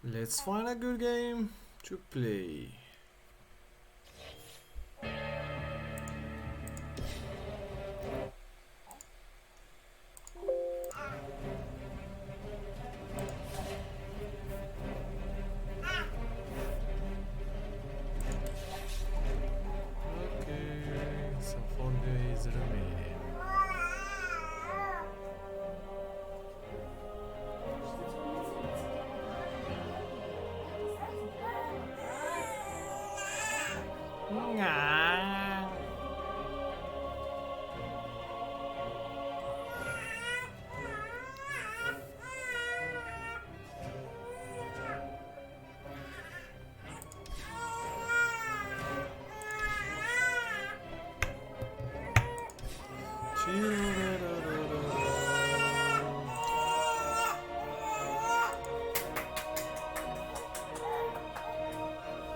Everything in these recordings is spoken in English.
Let's find a good game to play. Okay, so 4 days remaining.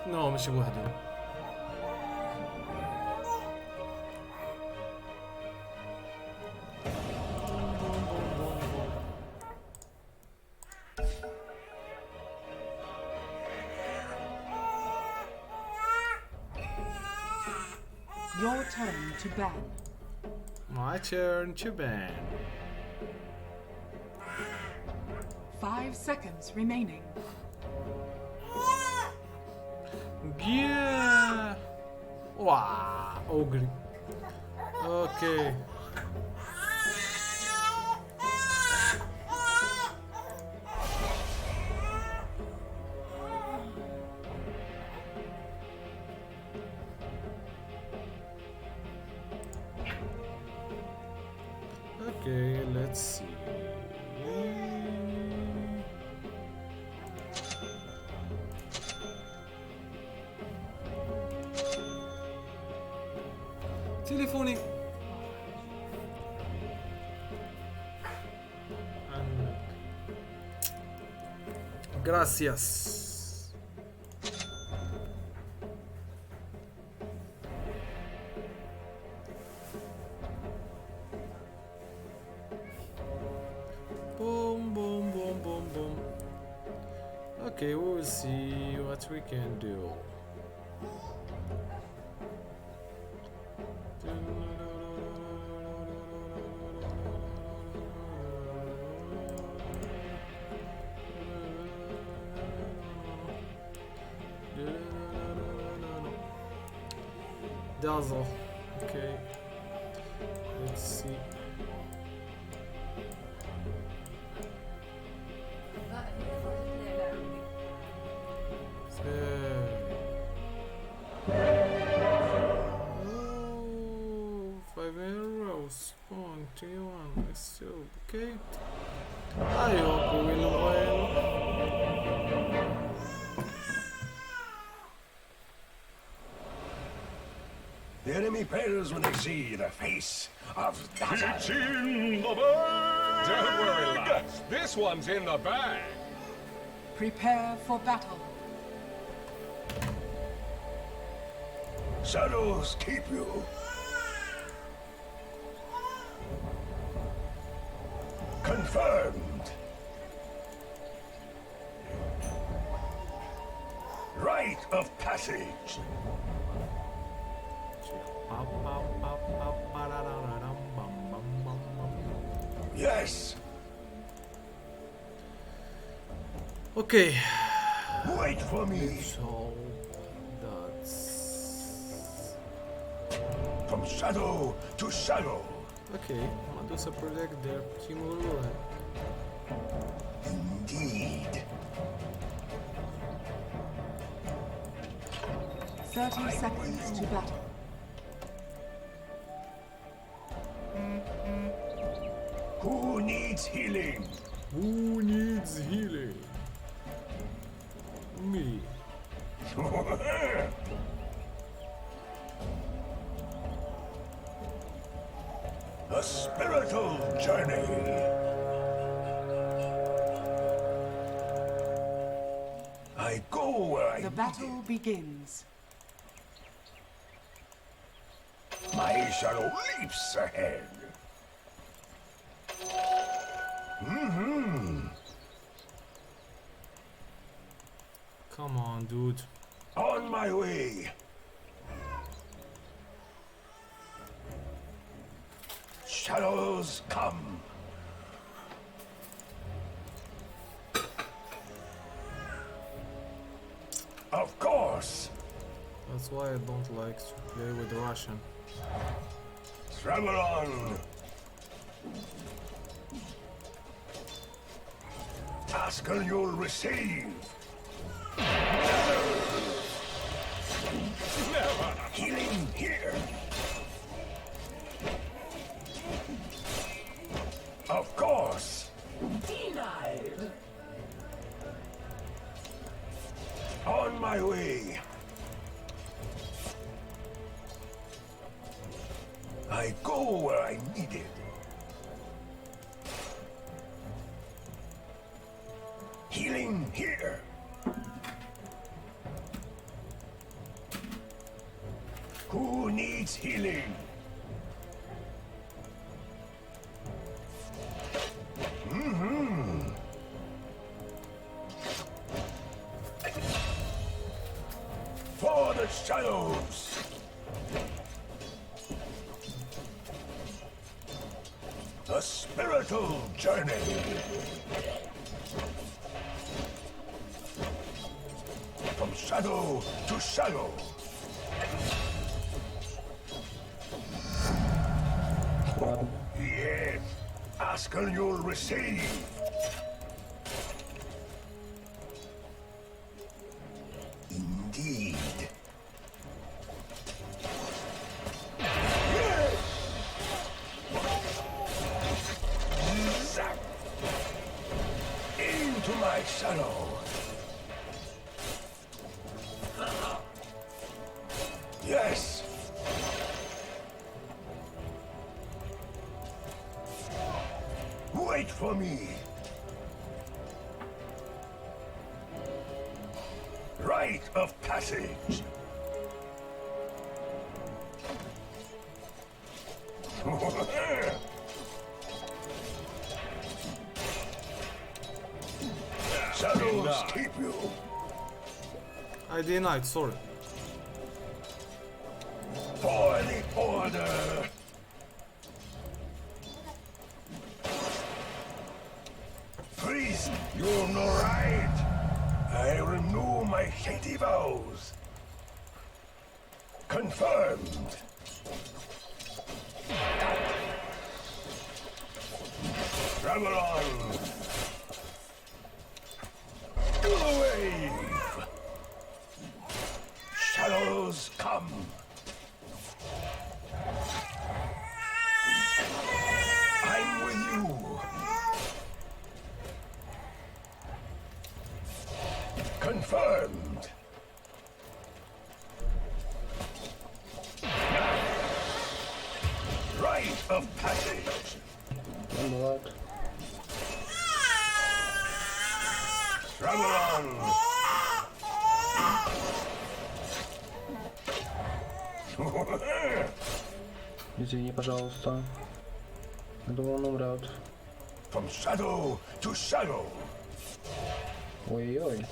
No, ماشي بوحده. Your turn to ban. My turn to ban. 5 seconds remaining. Yeah. Wow, ogre. Okay. Okay, let's see. Telefoning. Gracias. Boom, boom, boom, boom, boom. Okay, we'll see what we can do. Dazzle. Okay. Let's see. Oh, 5 arrows. 1, 2, 1. Still okay. I hope we will win. The enemy preys when they see the face of Dazzle. It's in the bag! Don't worry, lads. This one's in the bag. Prepare for battle. Shadows keep you. Confirmed. Rite of passage. Yes. Okay. Wait for me. So that's From shadow to shadow. okay. Uma doce project there. Kimura. Indeed. 30 seconds to battle. Who needs healing? Who needs healing? Me. A spiritual journey. I go where I The battle begins. My shadow leaps ahead. Come on, dude. On my way. Shadows come. Of course. That's why I don't like to play with Russian. Travel on. Ask and you'll receive. Healing here. Of course. Denied. On my way. I go where I'm needed. Healing here. Who needs healing? For the shadows. A spiritual journey. From shadow to shadow. Ладно. Yes. Ask and you'll receive. Indeed. Yes. Zap. Into my shadow. Yes. Wait for me. Rite of passage. Shadows keep you. I denied, sorry. For the order. Priest, you're no right. I renew my shady vows. Confirmed. Travel on. Do the wave. Shadows come. I'm with you. Confirmed. Rite of passage. Бывает. Travel on. Извини, пожалуйста. Я думал, он умрет. From shadow to shadow. Ой-ой.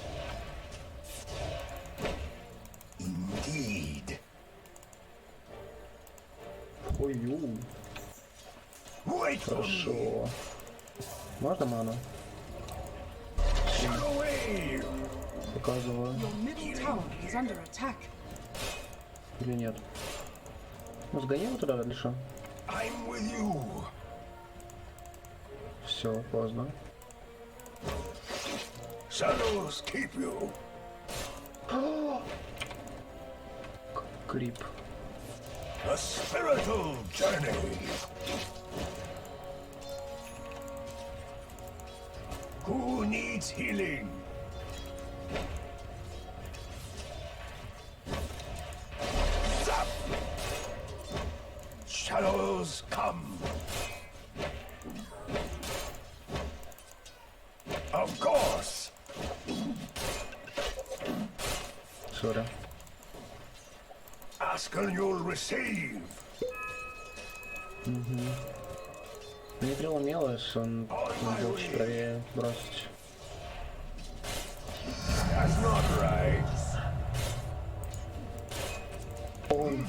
Indeed. Ой-ой. Wait for me. Хорошо. Можно ману? Shadow wave. Показываю. Your middle tower is under attack. Или нет? Ну, сгони его туда, или что? I'm with you. Все, поздно. Shadows keep you. Крип. A spiritual journey. Who needs healing? Zap! Shadows come. Of course. Сори. Ask and you'll receive. Ну не преломилось, он был чуть правее бросить. That's not right. Он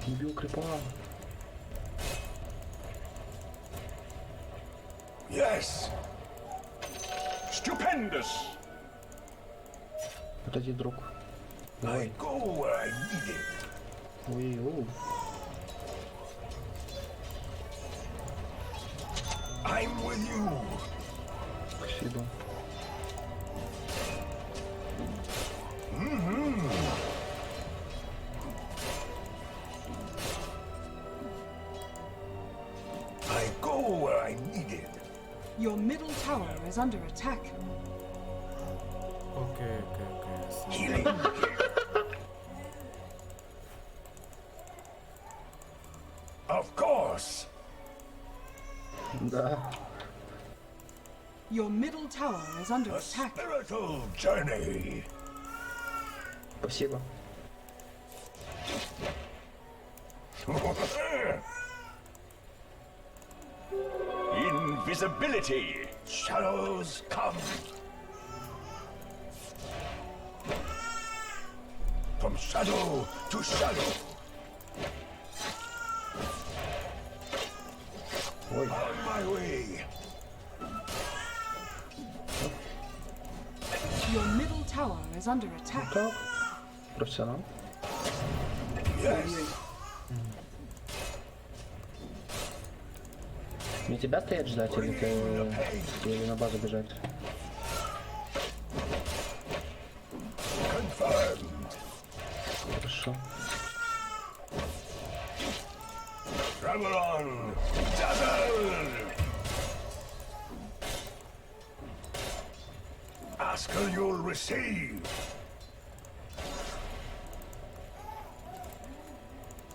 убил крипа. Yes. Stupendous! Подойди, друг. I Давай. go where I need it. Ой, I'm with you. спасибо. I go where I need it. Your middle tower is under attack. Okay. Healing. Of course. Да, Your middle tower is under A attack. spiritual journey. спасибо. Invisibility! Shadows come. From shadow to shadow. Ой, On my way. Your middle tower is under attack. так. Профессионал. Yes. Мне тебя стоять ждать или на базу бежать? Confirmed. Хорошо. Travel on. Dazzle. Ask and you'll receive.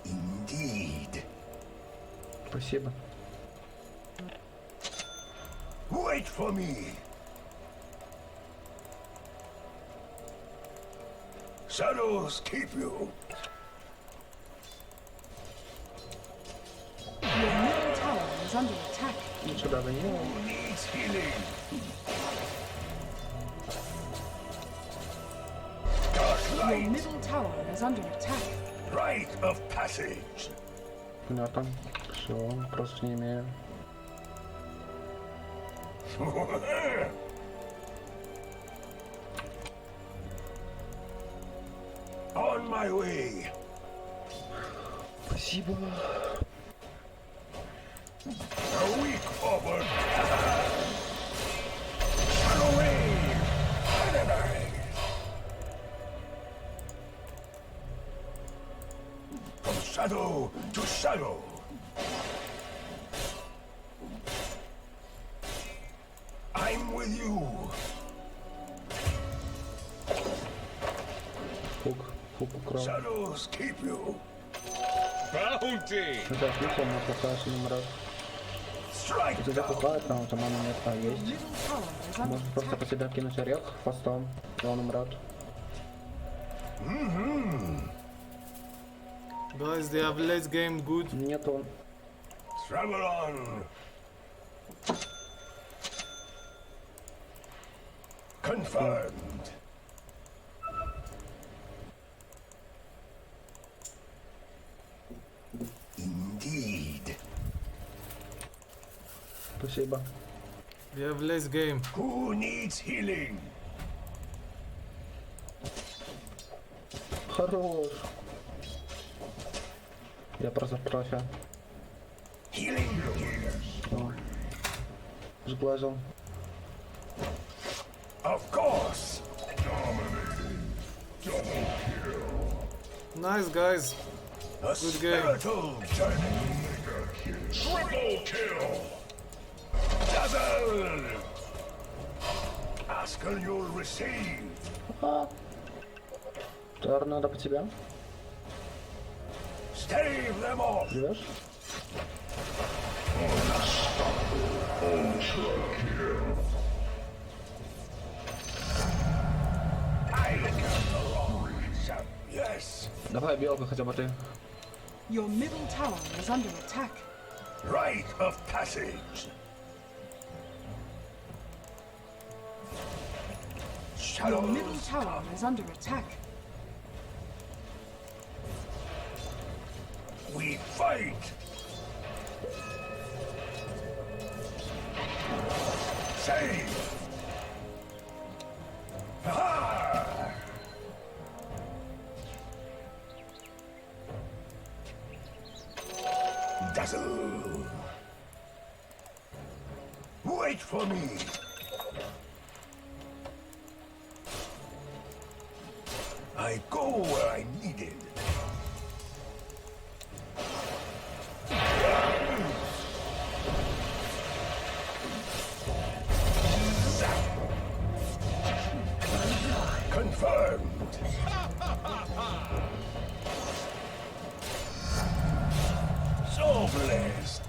Indeed. Спасибо. Wait for me. Shadows keep you. Your middle tower is under attack. Ну сюда гони. Who needs healing? Dark Your light. middle tower is under attack. Rite of passage. Понятно. Все, просто не имею. On my way. Спасибо. A week forward. Shadow wave. Paradise. From shadow to shadow. I'm with you. Хук украл. Shadows keep you. Bounty! Это отлично, мы пока с ним раз. Strike Если тебя down. пугает, там маны нет, а Your есть. middle tower is under Можно просто по attack. себя кинуть орех хвостом, и он умрет. Guys, they have late game good. Нет, он. Travel on. Confirmed. Indeed. Спасибо. They have less game. Who needs healing? Хорош. Я просто профи. Healing gears. Сглазил. Of course. Nice, guys. A Good game. spiritual journey. Triple kill. Dazzle. Ask and you'll receive. Торнадо по тебя. Stave them off. Живешь? I got the wrong. Yes. Давай белку хотя бы ты. Your middle tower is under attack. Rite of passage. Your middle Shadows tower come. is under attack. We fight. Save. Ha! Dazzle. Wait for me. I go where I'm needed. Confirmed. So blessed.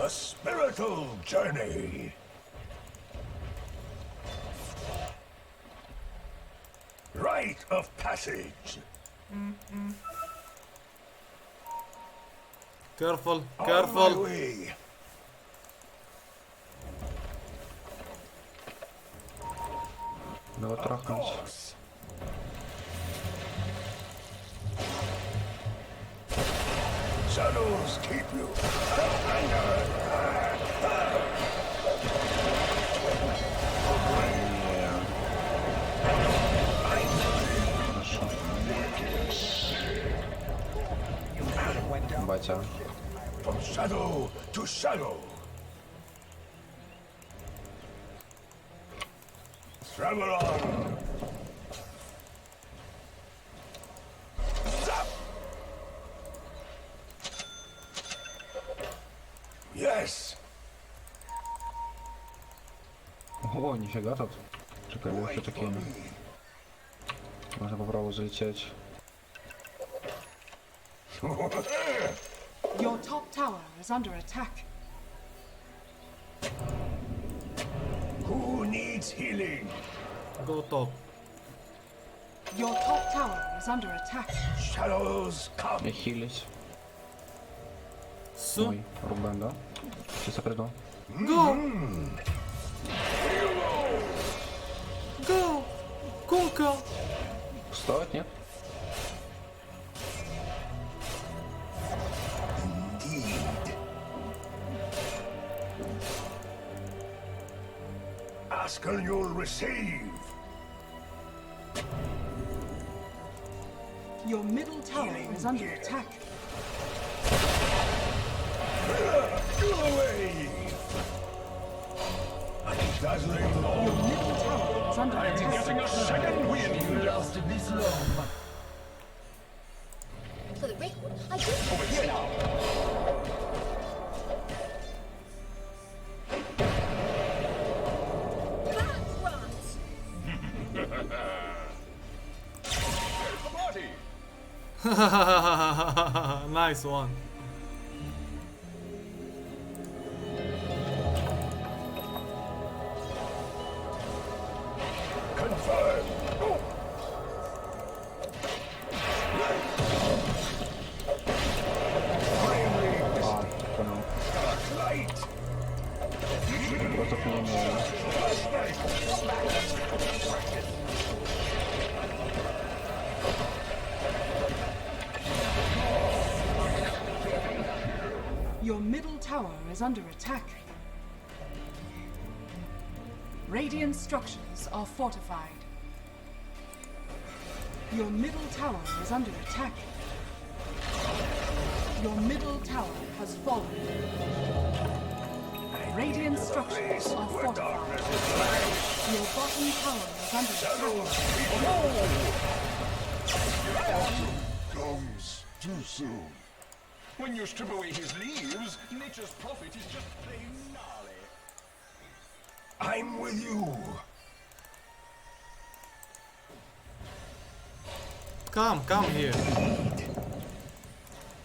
A spiritual journey. Rite of passage. Careful, On my careful. way. Надо трахнуть. Course. Shadows keep you. Хорошо. Батя. From shadow to shadow. Travel on. Zap. Yes. О, нифига тут. Приколюхи Wait for такие. me. Можно попробовать залететь. Your top tower is under attack. Who needs healing? Go top. Your top tower is under attack. Shadows come. Я хилить. So, Ой, рубен, да? Чисто приду. go! Go! Кулка! Вставать, нет? Indeed. Ask and you'll receive. Your middle tower is under attack. Go away. Dazzling Your low. middle tower is under attack. Getting a second wind. For the record, I did. Bankrupt! Where's the party? Nice one. Confirmed. Finally, А, понял. light. Просто к ней не... Your middle tower is under attack. Radiant structures are fortified. Your middle tower is under attack. Your middle tower has fallen. Radiant structures are Where fortified. darkness is Your bottom tower is under attack. comes too soon. When you strip away his leaves, nature's prophet is just plain gnarly. I'm with you. Come here.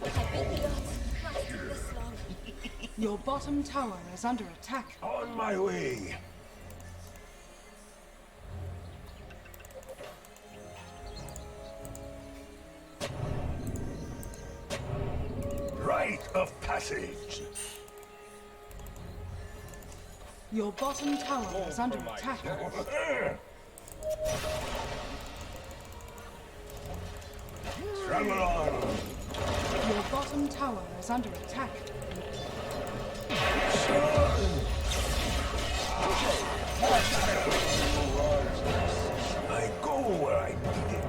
I've been beyond. Must do this long. Your bottom tower is under attack. On my way. of passage. Your bottom tower is under attack. Travel on. Your bottom tower is under attack. I go where I need it.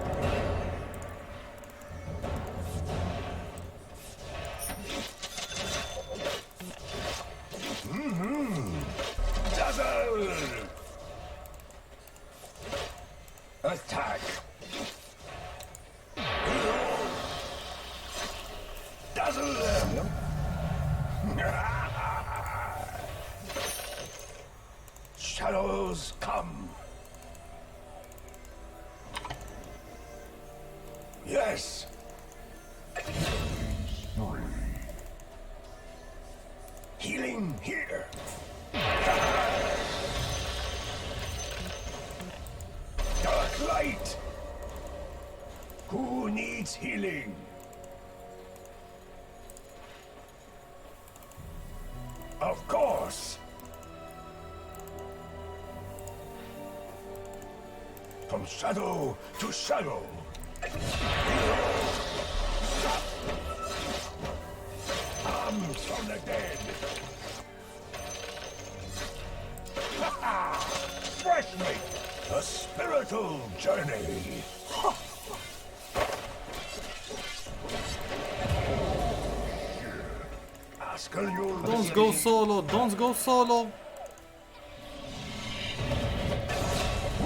Dazzle! Attack! Dazzle them! Shadows come! Yes! Healing here! Dark light! Who needs healing? Of course! From shadow to shadow! Arms from the dead! Fresh meat! A spiritual journey! Don't go solo, don't go solo.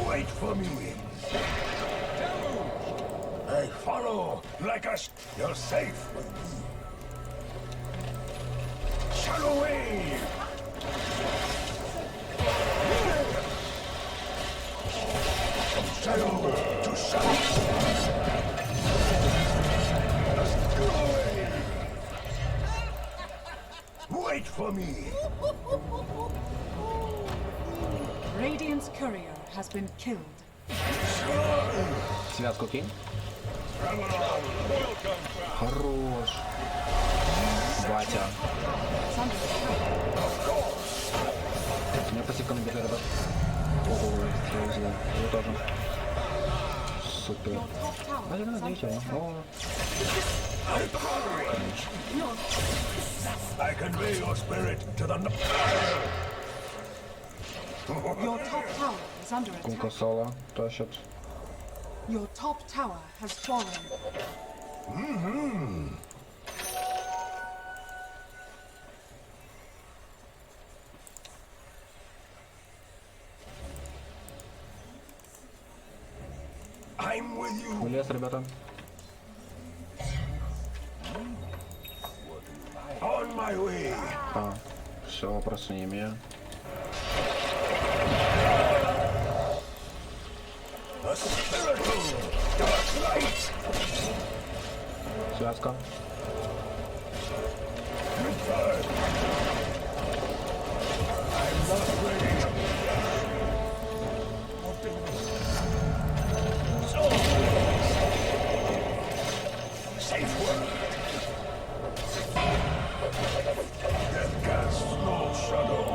Wait for me! I follow like a... You're safe with me. Shadow wave! From shadow to shadow! Wait for me! Radiant's courier has been killed. Связку кинь. Хорош. Батя. It's under attack. У меня пассивка на беге, ребят. Ого, я взял. Его тоже. Супер. Your top tower А, я is under надеюсь, attack. О, I convey your spirit to the... Your top tower is under кунка attack. соло тащит. Your top tower has fallen. I'm with you. Вылез, ребята. On my way. А, все, вопросов не имею. A spiritual dark light. Связка. Return. I'm not ready. Safe word. Death casts no shadow.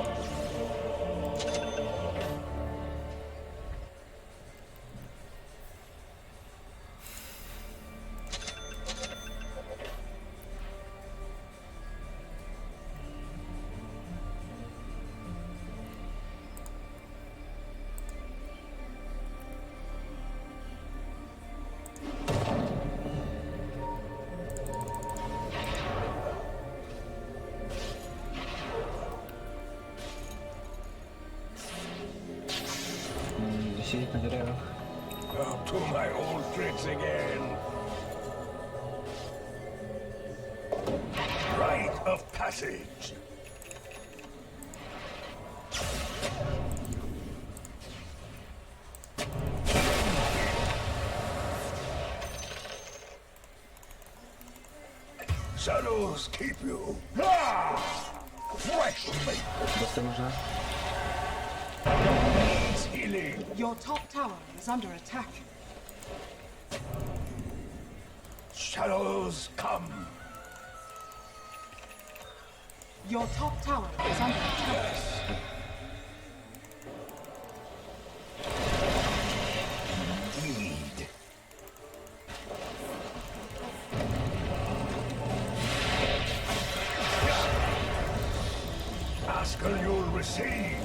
Сидеть на деревьях. Up to my old tricks again. Rite of passage. Shadows keep you. Ah! Fresh meat. Быстрее нужно. Needs healing. Your top tower is under attack. Shadows come. Your top tower is under attack. Indeed. Ask and you'll receive.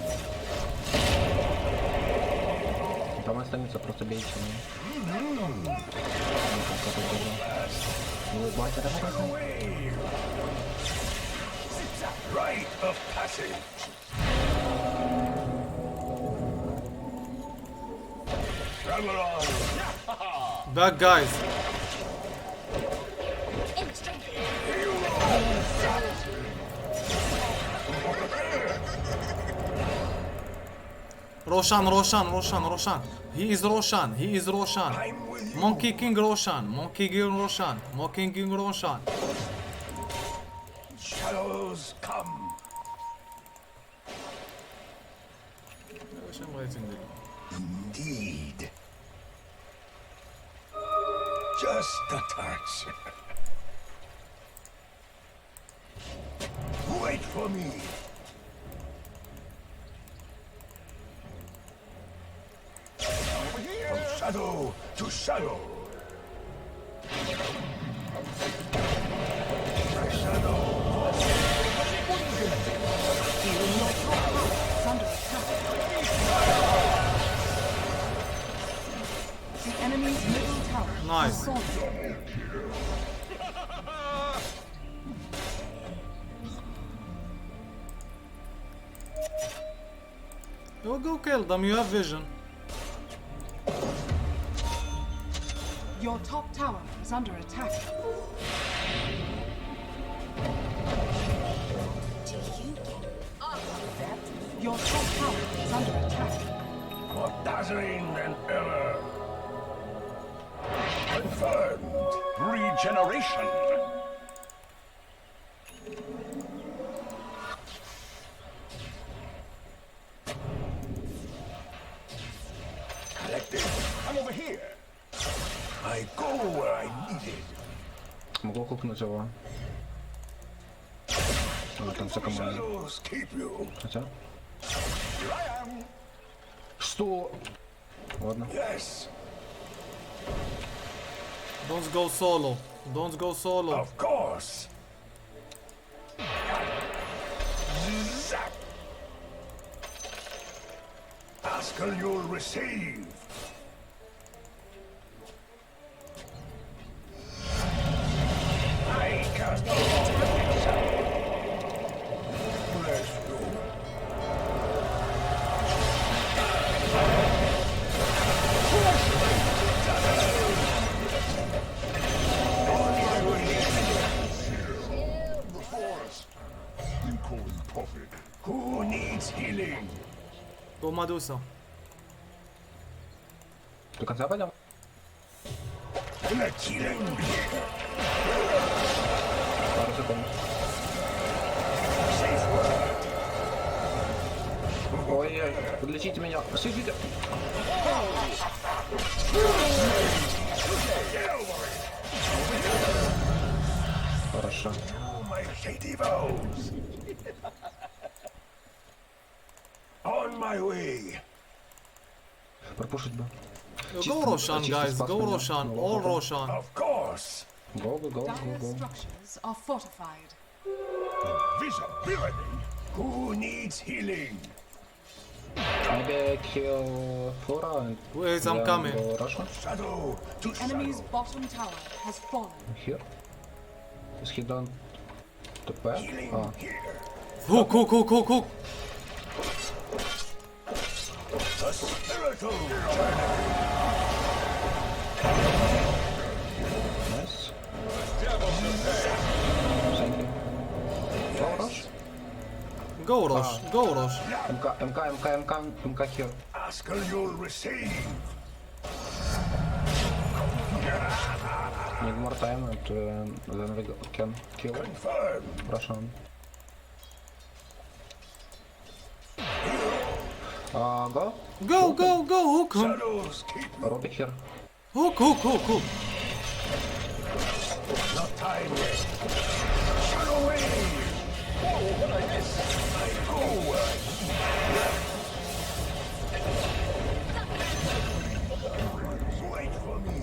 Там останется, просто бейте его. Ну, батя, давай. Away. Rite of passage. Travel on. Back, guys. Roshan. He is Roshan. I'm with you. Monkey King Roshan. Shadows come. Indeed. Just a touch. Wait for me. From shadow to shadow. My shadow. Is under attack. The enemy's middle tower Nice. has fallen. You go kill them, you have vision. Your top tower is under attack. Do you get up? Your top tower is under attack. More dazzling than ever. Confirmed. Regeneration. Collected. I'm over here. I go where I needed. Могу кукнуть его. Вот там вся команда. Shadows keep you. Хотя. Here I am. Что? Ладно. Yes, Don't go solo. of course. Zap. Ask and you'll receive. I cast a bless you. The forest. You call him prophet. Who needs healing? Go Medusa. До конца пойдем? The killing. Пару секунд. Safe word. Ой, подлечите меня. Осветите. Хорошо. Oh, my shady vows. On my way. Пропушить бы. Go Roshan, guys. Go Roshan. All Roshan. Of course. Go. Dire structures are fortified. Visibility. Who needs healing? Maybe kill Flora and Wait, I'm then coming. go Russia. Shadow to The enemy's shadow. bottom tower has fallen. Here. Is he done TP? Healing Ah, here. Hook. The spiritual nice. Thank you. Go Rush. Go Rosh. MK here. ask and you'll receive. Need more time and then we can kill Confirmed. Russian. Go. Go. Hook him. Shadows keep Robbie here. Hook. no time yet. Shadow wave. Wait for me.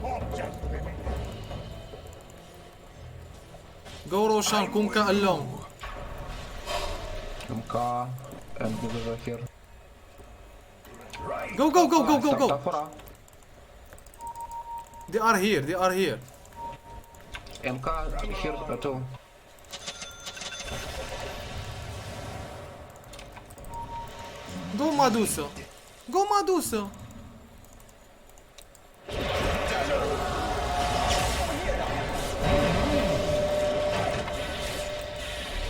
Object living. Go Roshan, Kunka alone. MK and Buddha here. Right. Go, go, go, go, go, go. Tafora. They are here, they are here. MK here too. Go Medusa. Go Medusa.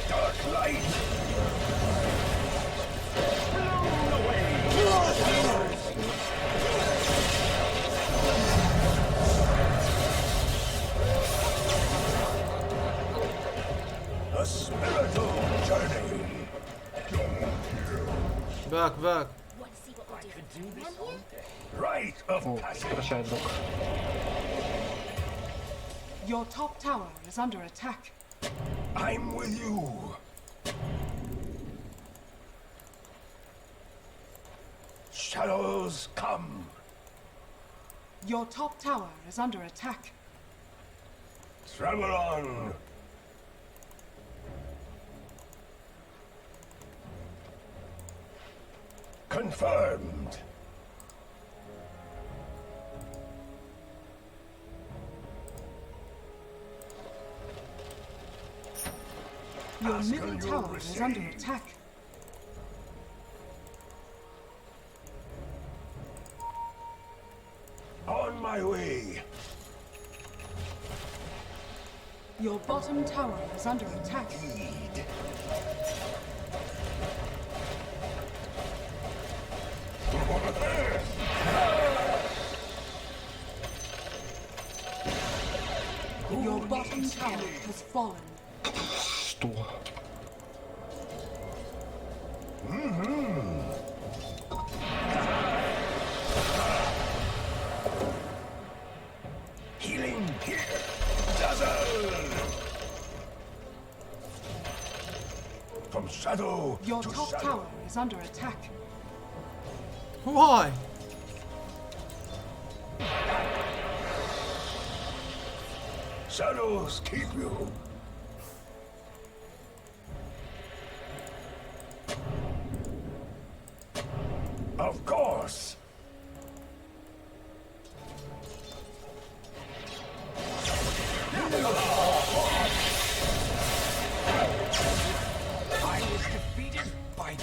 Dark light. A spiritual journey. Back, back. Want to see what we're doing? Man here? Rite of О, passage. сокращает блок. Your top tower is under attack. I'm with you. Shadows come. Your top tower is under attack. Travel on. Confirmed. Your Ask middle and you'll tower is under receive. attack. On my way. Your bottom tower is under attack. Heed. Your bottom tower has fallen. Что? Healing here. Dazzle. From shadow Your to top shadow. tower is under attack. Why? Shadows keep you. Of course.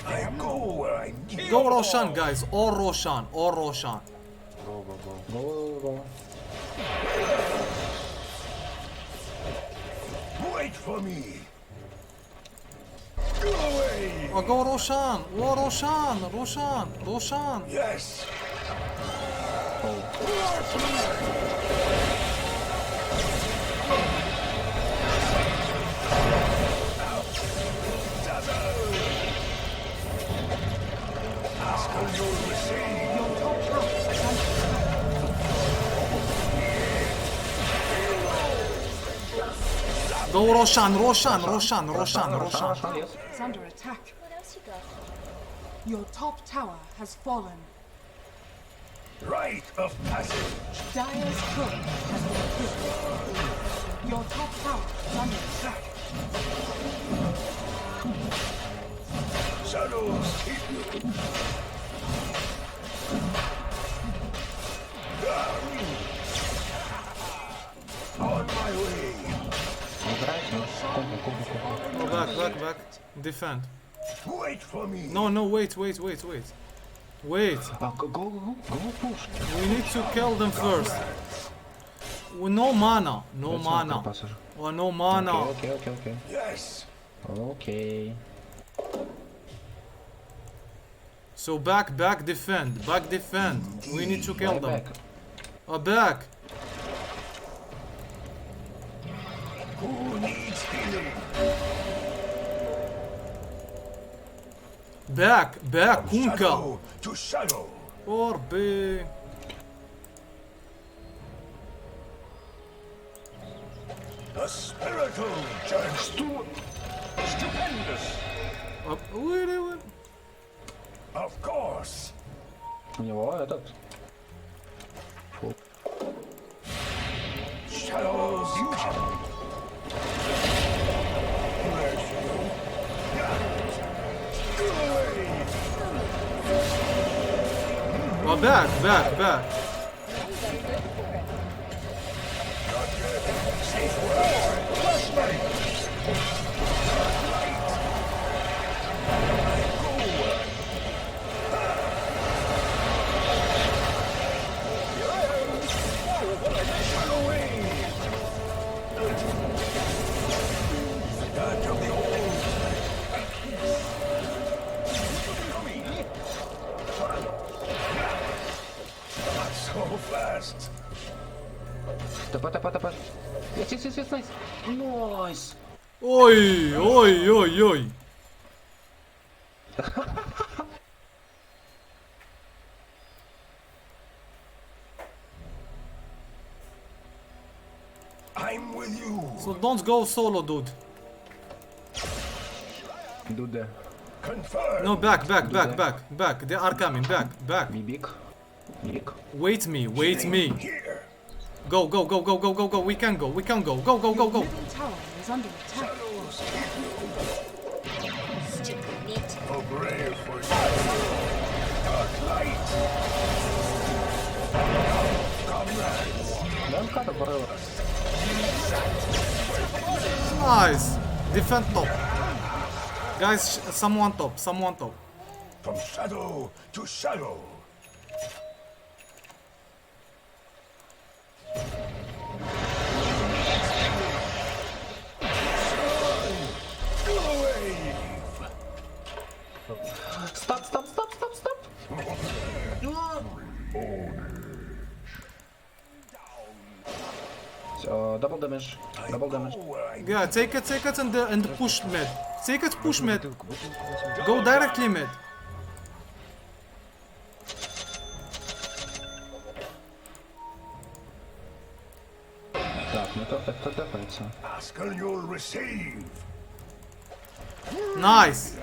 I go where I need. Go Roshan, guys. Or Roshan, or Roshan. Go, go, go. Wait for me. Go away. Oh, go Roshan. Oh, Roshan, Roshan, Roshan. Yes. Ask and you'll receive. Your top tower is under attack. Go Roshan, Roshan, Roshan, Roshan, Roshan. Yes. Is under attack. What else you got? Your top tower has fallen. Rite of passage. Dire's turret has been killed. Your top tower is under attack. Shadows keep you. On my way. Играть, ну, компу. Oh, back, back, back. Defend. Wait for me. No, no, wait, wait, wait, wait. Wait. Go push. We need to kill them first. No mana, no mana. Passage. Oh, no mana. Okay. Yes. Okay. So back, back, defend, back, defend. We need to kill them. Back. Back. Who needs healing? Back, back, Kunka. Shadow to shadow. Orbe. A spiritual journey. Stupendous! Wait. Of course! У него этот. Фу. Shadows come! Oh, back. So fast! Топа. Yes, nice. Nice. Ой. I'm with you! So don't go solo, dude. Dude. Confirm! No, back. They are coming, back. Be big. Wait me. Here! Go. We can go. Your middle tower is under attack. Stupid meat. Oh, brave for you! Dark light! Comrades! Don't cut forever. Nice. Defend top. Guys, someone top. From shadow to shadow! Stop. So, double damage. Yeah, take it and push mid. Take it, push mid. Go directly mid. Так, ну это тепается. Ask and you'll receive! Nice.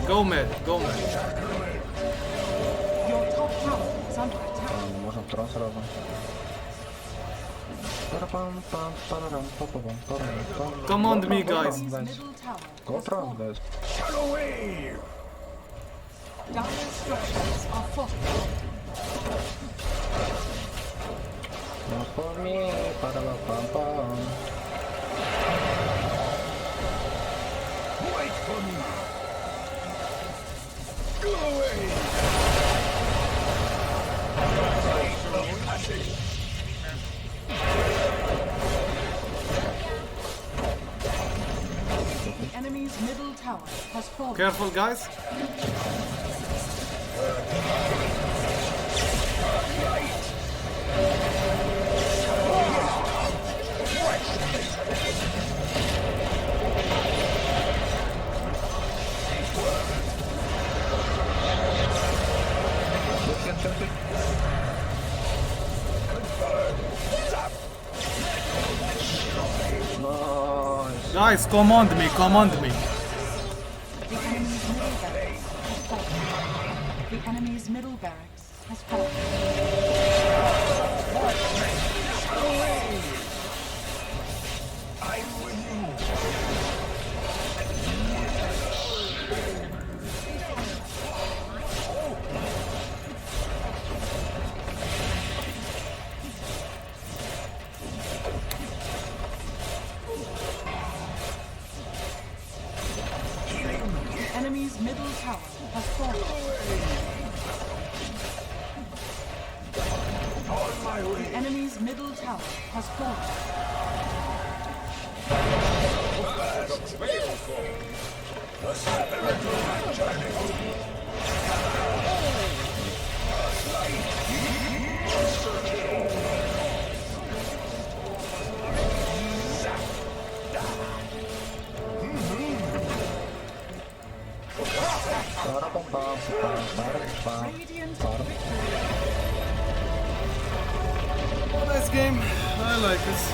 Go mid. Your top tower is under attack. Можем трон сразу. Command me, guys. Enemy's middle tower Go has трон, fallen. guys. Shadow wave! Dire structures are fortified. Not for me. Pam. Wait for me! Go away! Light of passage! The enemy's middle tower has fallen. Careful, guys. Nice. Guys, command me. The enemy's middle barracks has fallen. I'm with you! The enemy's middle tower has fallen. On my way! The enemy's middle tower has fallen. The spirit of my journey! Radiant victory. Oh, nice game. I like it.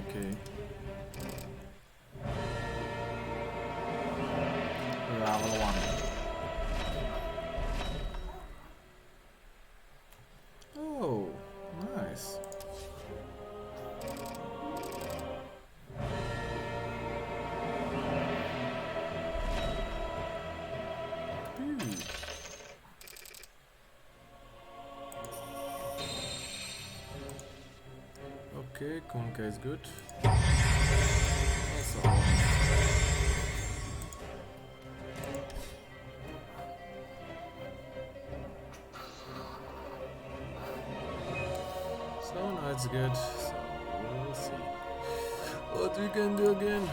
Okay. Level 1. Oh, nice. Okay, Conka is good. That's all. So now it's good. So we'll see what we can do again.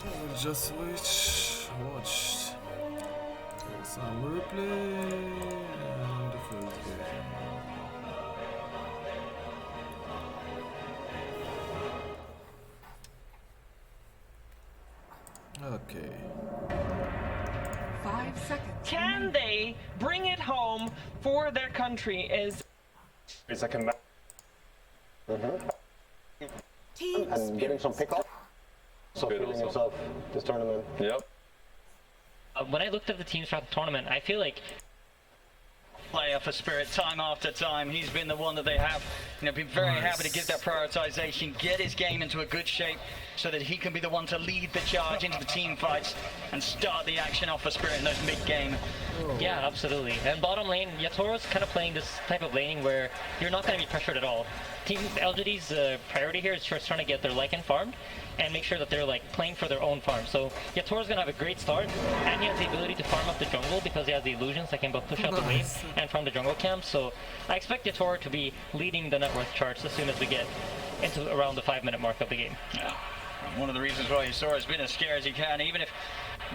We'll just watch some replay and the first game. Okay. 5 seconds. Can they bring it home for their country? Is It's like a match. Team And getting some pick up. So feeling yourself this tournament. Yep. When I looked at the teams throughout the tournament, I feel like player for Spirit time after time. He's been the one that they have, been very happy to give that prioritization, get his game into a good shape so that he can be the one to lead the charge into the team fights and start the action off for Spirit in those mid-game. yeah, absolutely. And bottom lane, Yatoro's kind of playing this type of laning where you're not going to be pressured at all. Team LGD's priority here is just trying to get their Lycan farmed and make sure that they're like playing for their own farm. So Yatoro's gonna have a great start, and he has the ability to farm up the jungle because he has the illusions that can both push out the wave and from the jungle camp. So I expect Yatoro to be leading the net worth charts as soon as we get into around the 5-minute mark of the game. Yeah. One of the reasons why Yatoro has been as scary as he can, even if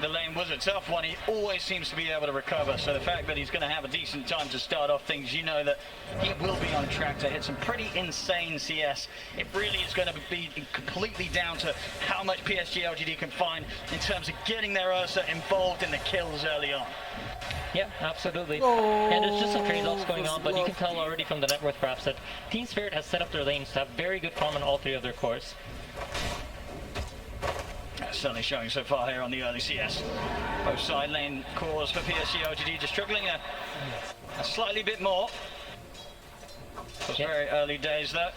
the lane was a tough one, he always seems to be able to recover. So the fact that he's going to have a decent time to start off things, you know that he will be on track to hit some pretty insane CS. It really is going to be completely down to how much PSG LGD can find in terms of getting their Ursa involved in the kills early on. Yeah, absolutely. And there's just some trade-offs going on, but you can tell already from the net worth perhaps that Team Spirit has set up their lanes to have very good farm on all 3 of their cores. Certainly showing so far here on the early CS. Both side lane cores for PSG LGD just struggling a slightly bit more. It's very early days though.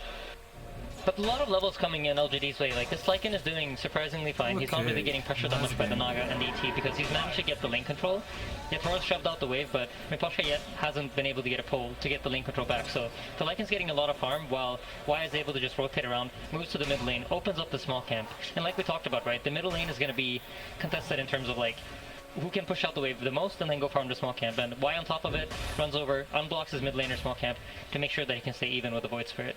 But a lot of levels coming in LGD's way. Like, this Lycan is doing surprisingly fine. He's not really getting pressured that much by the Naga and the ET because he's managed to get the lane control. Yatoro's shoved out the wave, but Miposhka yet hasn't been able to get a pull to get the lane control back. So the Lycan's getting a lot of farm while Y is able to just rotate around, moves to the mid lane, opens up the small camp. And like we talked about, right, the middle lane is going to be contested in terms of like who can push out the wave the most and then go farm the small camp. And Y on top of it runs over, unblocks his mid laner small camp to make sure that he can stay even with the Void Spirit.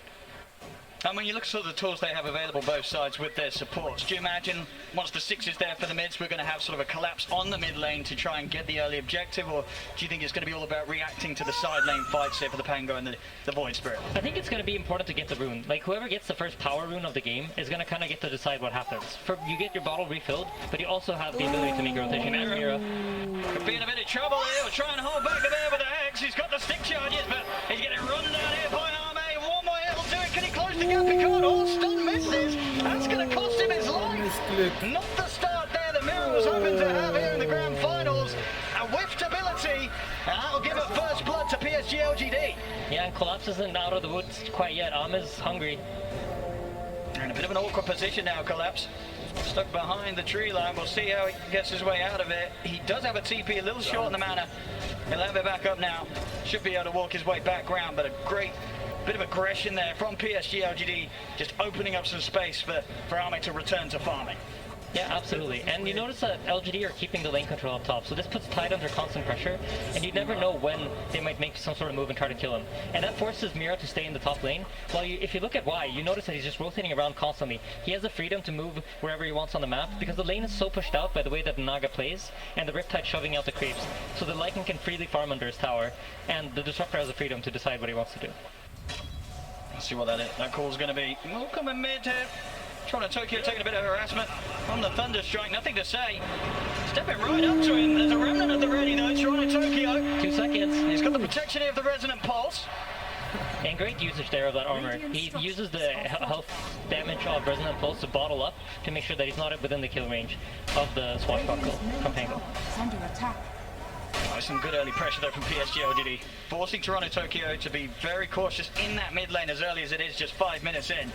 And when you look at the tools they have available both sides with their supports, do you imagine once the 6 is there for the mids, we're going to have sort of a collapse on the mid lane to try and get the early objective, or do you think it's going to be all about reacting to the side lane fights here for the Pango and the Void Spirit? I think it's going to be important to get the rune. Like, whoever gets the first power rune of the game is going to kind of get to decide what happens. You get your bottle refilled, but you also have the ability to make a rotation. And Mira could be in a bit of trouble here. We'll try and hold back the bear with the Hex. He's got the stick charges, but he's getting run down here by Arme. One more hit will do it. Can he close the gap? He can't. All stun misses. That's going to cost him his life. Not the start there that Mira was hoping to have here in the grand finals. A whiffed ability, and that'll give it first blood to PSG LGD. Yeah, and Collapse isn't out of the woods quite yet. Is hungry. They're in a bit of an awkward position now, Collapse. Stuck behind the tree line. We'll see how he gets his way out of it. He does have a TP, a little short in the mana. He'll have it back up now. Should be able to walk his way back round, but a great bit of aggression there from PSG LGD, just opening up some space for Arme to return to farming. Yeah, absolutely. And you notice that LGD are keeping the lane control up top, so this puts Tide under constant pressure, and you never know when they might make some sort of move and try to kill him. And that forces Mira to stay in the top lane, while if you look at Y, you notice that he's just rotating around constantly. He has the freedom to move wherever he wants on the map, because the lane is so pushed out by the way that the Naga plays, and the Riptide shoving out the creeps, so the Lycan can freely farm under his tower, and the Disruptor has the freedom to decide what he wants to do. Let's see what that call's going to be. We'll come in mid here. Toronto Tokyo taking a bit of harassment on the Thunder Strike, nothing to say. Stepping right up to him. There's a remnant at the ready though. Toronto Tokyo. 2 seconds. He's got the protection here of the Resonant Pulse. And great usage there of that armor. He uses the health damage of Resonant Pulse to bottle up to make sure that he's not within the kill range of the Swashbuckle from Pango. Under attack. Oh, some good early pressure there from PSG LGD, forcing Toronto Tokyo to be very cautious in that mid lane as early as it is, just 5 minutes in.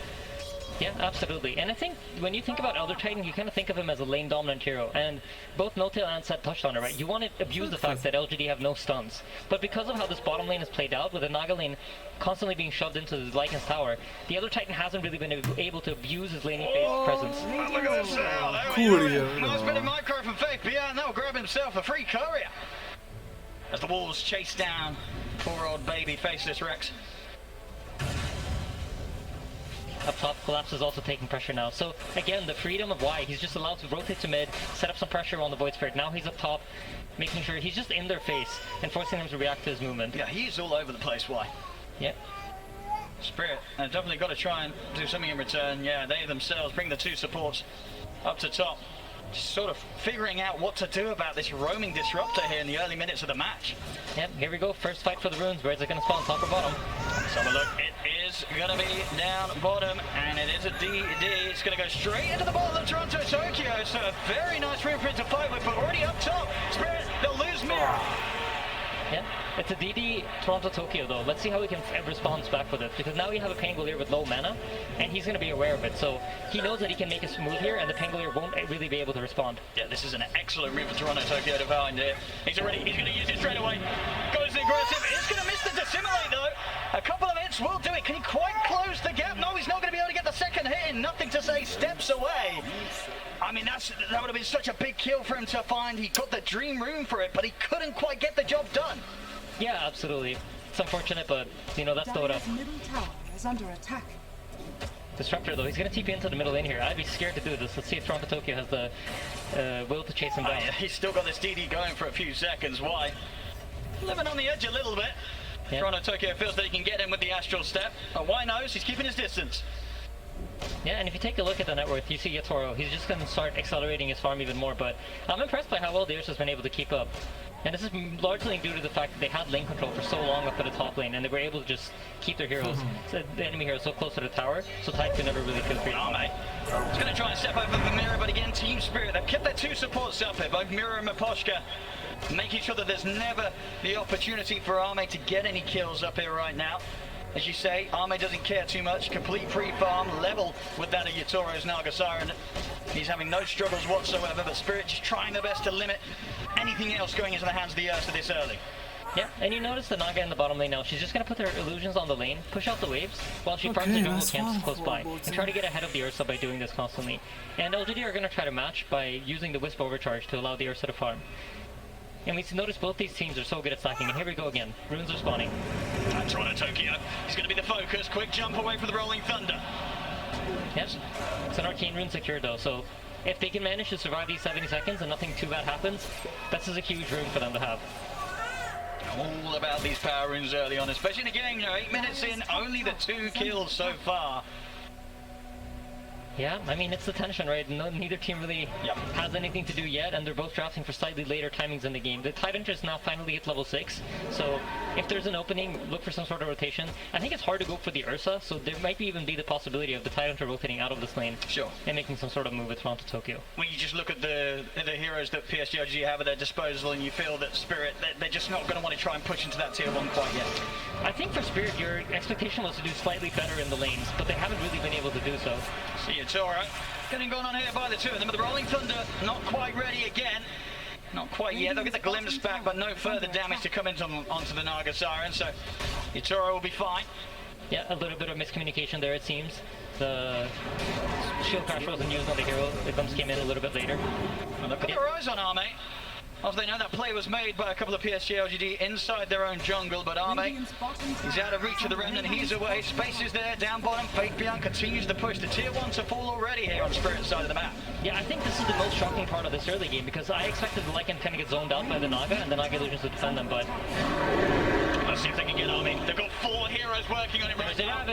Yeah, absolutely. And I think when you think about Elder Titan, you kind of think of him as a lane dominant hero. And both Notail and Seth touched on it, right? You want to abuse the fact that LGD have no stuns. But because of how this bottom lane is played out, with the Naga lane constantly being shoved into the Lycan's tower, the Elder Titan hasn't really been able to abuse his laning phase presence. Oh, look at this now. Nice bit of micro from Faith, but yeah, now grab himself a free courier. As the wolves chase down poor old baby faceless Rex. Up top, Collapse is also taking pressure now. So again, the freedom of Y, he's just allowed to rotate to mid, set up some pressure on the Void Spirit. Now he's up top, making sure he's just in their face and forcing them to react to his movement. Yeah, he's all over the place, Y. Yep. Spirit, definitely got to try and do something in return. Yeah, they themselves bring the 2 supports up to top. Just sort of figuring out what to do about this roaming disruptor here in the early minutes of the match. Yep, here we go. First fight for the runes. Where is it going to spawn, top or bottom? Let's have a look. It is going to be down bottom, and it is a DD. It's going to go straight into the bottom of Toronto Tokyo. So a very nice room for it to fight with, but already up top. Spirit, they'll lose Mira. Yeah, it's a DD Toronto Tokyo though. Let's see how he can respond back with it, because now we have a Pangolier with low mana, and he's going to be aware of it. So he knows that he can make a move here, and the Pangolier won't really be able to respond. Yeah, this is an excellent move for Toronto Tokyo to find it. He's going to use it straight away. Goes aggressive. It's going to miss the Dissimilate though. A couple of hits will do it. Can he quite close the gap? No, he's not going to be able to get the second hit in. Nothing to say, steps away. I mean, that would have been such a big kill for him to find. He got the dream room for it, but he couldn't quite get the job done. Yeah, absolutely. It's unfortunate, but, you know, that's Dota. Dire's middle tower is under attack. Disruptor, though, he's going to TP into the middle lane here. I'd be scared to do this. Let's see if Toronto Tokyo has the will to chase him down. Yeah, he's still got this DD going for a few seconds. Why? Living on the edge a little bit. Yeah. Toronto Tokyo feels that he can get him with the Astral Step. But why knows? He's keeping his distance. Yeah, and if you take a look at the net worth, you see Yatoro, he's just going to start accelerating his farm even more, but I'm impressed by how well the Ursa's been able to keep up. And this is largely due to the fact that they had lane control for so long up at the top lane, and they were able to just keep their heroes, the enemy heroes, so close to the tower, so Tide could never really feel free. Oh, mate. He's going to try and step over the Mira, but again, Team Spirit, they've kept their 2 supports up here, both Mira and Maposhka, making sure that there's never the opportunity for Arme to get any kills up here right now. As you say, Arme doesn't care too much. Complete free farm, level with that of Yatoro's Naga Siren. He's having no struggles whatsoever, but Spirit just trying their best to limit anything else going into the hands of the Ursa this early. Yeah, and you notice the Naga in the bottom lane now. She's just going to put her illusions on the lane, push out the waves, while she farms the jungle camps close by, and try to get ahead of the Ursa by doing this constantly. And LGD are going to try to match by using the Wisp Overcharge to allow the Ursa to farm. And we notice both these teams are so good at stacking, and here we go again. Runes are spawning. Toronto Tokyo is going to be the focus. Quick jump away from the Rolling Thunder. Yes, it's an Arcane Rune secured though, so if they can manage to survive these 70 seconds and nothing too bad happens, this is a huge rune for them to have. All about these power runes early on, especially in a game, 8 minutes in, only the 2 kills so far. Yeah, I mean, it's the tension, right? Neither team really has anything to do yet, and they're both drafting for slightly later timings in the game. The Tidehunter is now finally at level 6, so if there's an opening, look for some sort of rotation. I think it's hard to go for the Ursa, so there might even be the possibility of the Tidehunter rotating out of this lane. Sure. And making some sort of move with Toronto Tokyo. When you just look at the heroes that PSG have at their disposal, and you feel that Spirit, they're just not going to want to try and push into that tier 1 quite yet. I think for Spirit, your expectation was to do slightly better in the lanes, but they haven't really been able to do so. See, it's alright. Getting going on here by the 2 of them, but the Rolling Thunder not quite ready again. Not quite yet. They'll get the glimpse back, but no further damage to come into onto the Naga Siren, so Yatoro will be fine. Yeah, a little bit of miscommunication there, it seems. the shield crash wasn't used on the hero. The guns came in a little bit later. And they've got their eyes on Arme. After they know that play was made by a couple of PSG LGD inside their own jungle, but Arme, he's out of reach of the Remnant, he's away, space is there, down bottom, Fake Beyond continues to push the tier 1 to fall already here on Spirit's side of the map. Yeah, I think this is the most shocking part of this early game, because I expected the Lycan kind of get zoned out by the Naga, and the Naga illusions would defend them, but... Let's see if they can get Arme. They've got 4 heroes working on him right now.